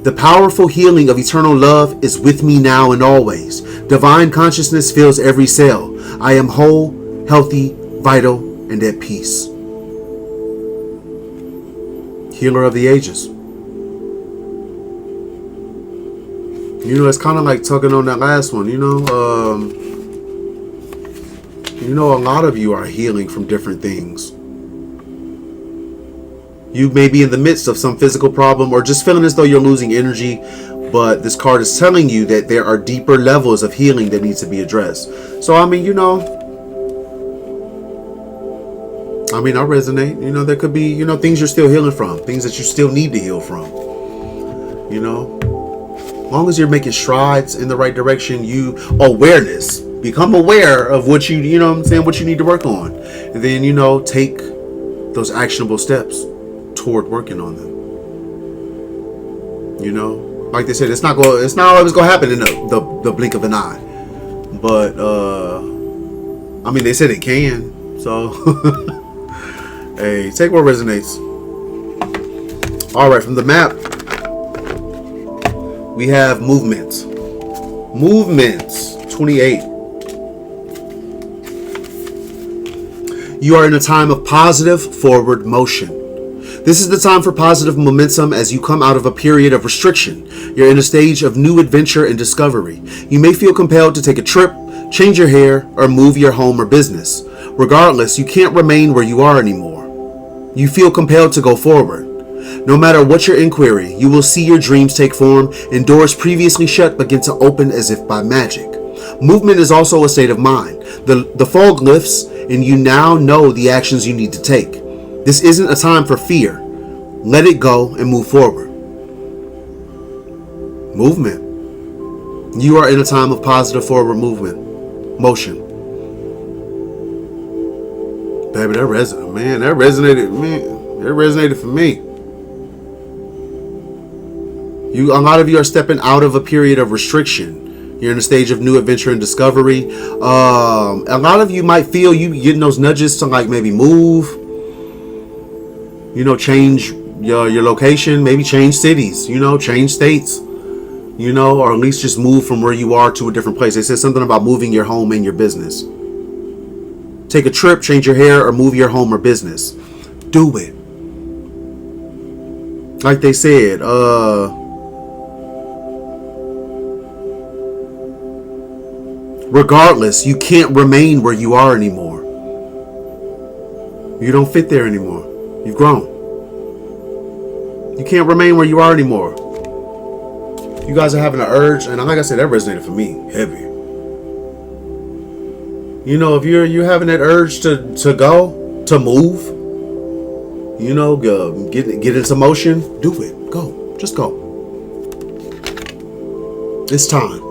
The powerful healing of eternal love is with me now and always. Divine consciousness fills every cell. I am whole, healthy, vital, and at peace. Healer of the ages. You know, it's kind of like tugging on that last one. You know, a lot of you are healing from different things. You may be in the midst of some physical problem or just feeling as though you're losing energy, but this card is telling you that there are deeper levels of healing that need to be addressed. So, I mean, I resonate. You know, there could be, things you're still healing from, things that you still need to heal from. As long as you're making strides in the right direction, become aware of what what you need to work on. And then, take those actionable steps toward working on them. Like they said, it's not always gonna happen in the blink of an eye. But they said it can. So hey, take what resonates. Alright, from the map, we have movements. Movements 28. You are in a time of positive forward motion. This is the time for positive momentum as you come out of a period of restriction. You're in a stage of new adventure and discovery. You may feel compelled to take a trip, change your hair, or move your home or business. Regardless, you can't remain where you are anymore. You feel compelled to go forward. No matter what your inquiry, you will see your dreams take form and doors previously shut begin to open as if by magic. Movement is also a state of mind. The fog lifts and you now know the actions you need to take. This isn't a time for fear. Let it go and move forward. Movement. You are in a time of positive forward motion. Baby, that resonated for me. A lot of you are stepping out of a period of restriction. You're in a stage of new adventure and discovery. A lot of you might feel you getting those nudges to maybe move. Change your location, maybe change cities, change states, or at least just move from where you are to a different place. They said something about moving your home and your business. Take a trip, change your hair, or move your home or business. Do it. Like they said, regardless, you can't remain where you are anymore. You don't fit there anymore. You've grown. You can't remain where you are anymore. You guys are having an urge, and like I said, that resonated for me heavy. If you're having that urge to move, get into motion, do it. Go. Just go. It's time.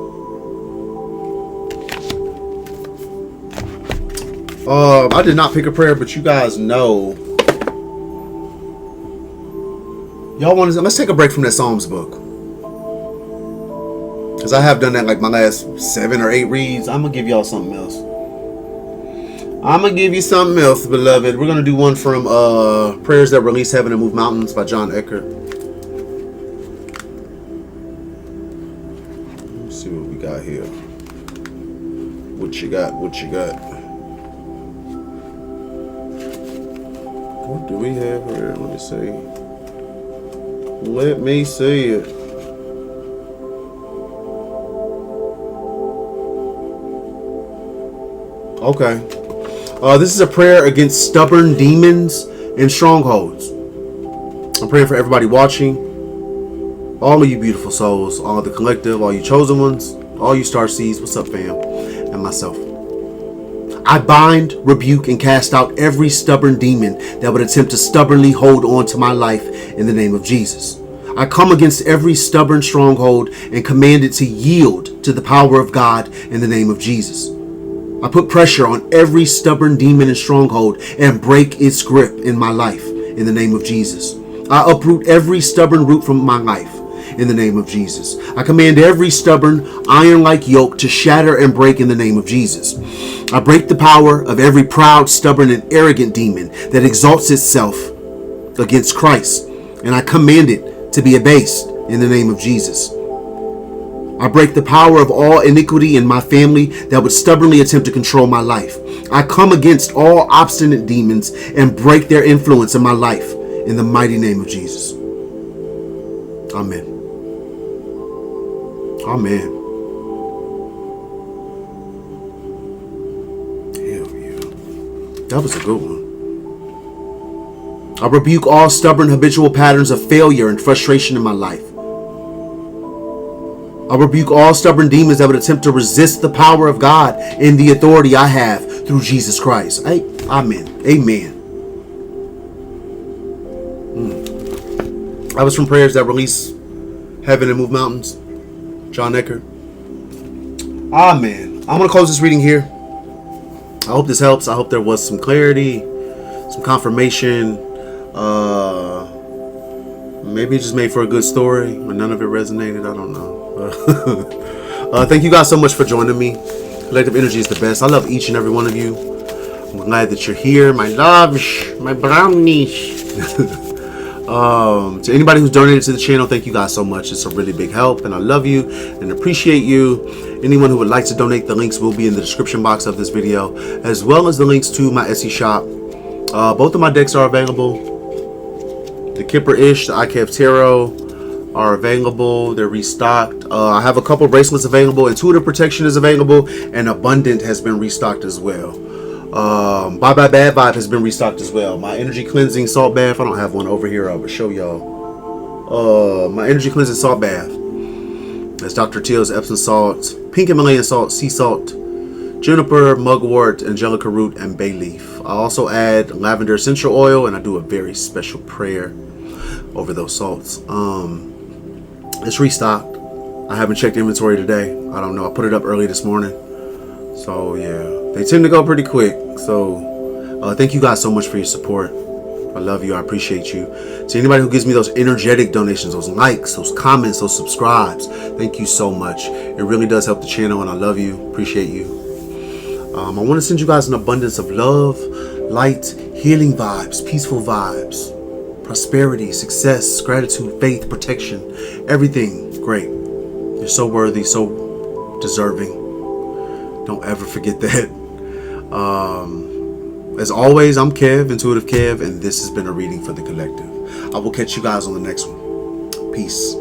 I did not pick a prayer, but you guys know. Y'all want to? Let's take a break from that Psalms book, because I have done that my last 7 or 8 reads. I'm gonna give y'all something else. I'm gonna give you something else, beloved. We're gonna do one from Prayers That Release Heaven and Move Mountains by John Eckert. Let's see what we got here. What you got? What do we have here? Let me see it. Okay. This is a prayer against stubborn demons and strongholds. I'm praying for everybody watching. All of you beautiful souls. All the collective. All you chosen ones. All you star seeds. What's up, fam? And myself. I bind, rebuke, and cast out every stubborn demon that would attempt to stubbornly hold on to my life in the name of Jesus. I come against every stubborn stronghold and command it to yield to the power of God in the name of Jesus. I put pressure on every stubborn demon and stronghold and break its grip in my life in the name of Jesus. I uproot every stubborn root from my life in the name of Jesus. I command every stubborn iron-like yoke to shatter and break in the name of Jesus. I break the power of every proud, stubborn, and arrogant demon that exalts itself against Christ, and I command it to be abased in the name of Jesus. I break the power of all iniquity in my family that would stubbornly attempt to control my life. I come against all obstinate demons and break their influence in my life in the mighty name of Jesus. Amen. Amen. Hell yeah. That was a good one. I rebuke all stubborn habitual patterns of failure and frustration in my life. I rebuke all stubborn demons that would attempt to resist the power of God and the authority I have through Jesus Christ. Amen. Amen. That was from Prayers That Release Heaven and Move Mountains. John Eckert. Amen. I'm going to close this reading here. I hope this helps. I hope there was some clarity, some confirmation. Maybe it just made for a good story, but none of it resonated. I don't know. Thank you guys so much for joining me. Collective energy is the best. I love each and every one of you. I'm glad that you're here. My loves, my brownies. To anybody who's donated to the channel, thank you guys so much. It's a really big help, and I love you and appreciate you. Anyone who would like to donate, the links will be in the description box of this video, as well as the links to my Etsy shop. Both of my decks are available. The Kipper-ish, the iKev Tarot are available. They're restocked. I have a couple bracelets available. Intuitive Protection is available, and Abundant has been restocked as well. Bye Bye Bad Vibe has been restocked as well. My energy cleansing salt bath. I don't have one over here. I will show y'all. My energy cleansing salt bath. That's Dr. Teal's Epsom salt, pink Himalayan salt, sea salt, juniper, mugwort, angelica root, and bay leaf. I also add lavender essential oil, and I do a very special prayer over those salts. It's restocked. I haven't checked inventory today. I don't know. I put it up early this morning. So yeah, they tend to go pretty quick. So thank you guys so much for your support. I love you. I appreciate you. To anybody who gives me those energetic donations, those likes, those comments, those subscribes, thank you so much. It really does help the channel, and I love you. Appreciate you. I want to send you guys an abundance of love, light, healing vibes, peaceful vibes, prosperity, success, gratitude, faith, protection, everything great. You're so worthy, so deserving. Don't ever forget that. As always, I'm Kev, IntuitiveKev, and this has been a reading for the collective. I will catch you guys on the next one. Peace.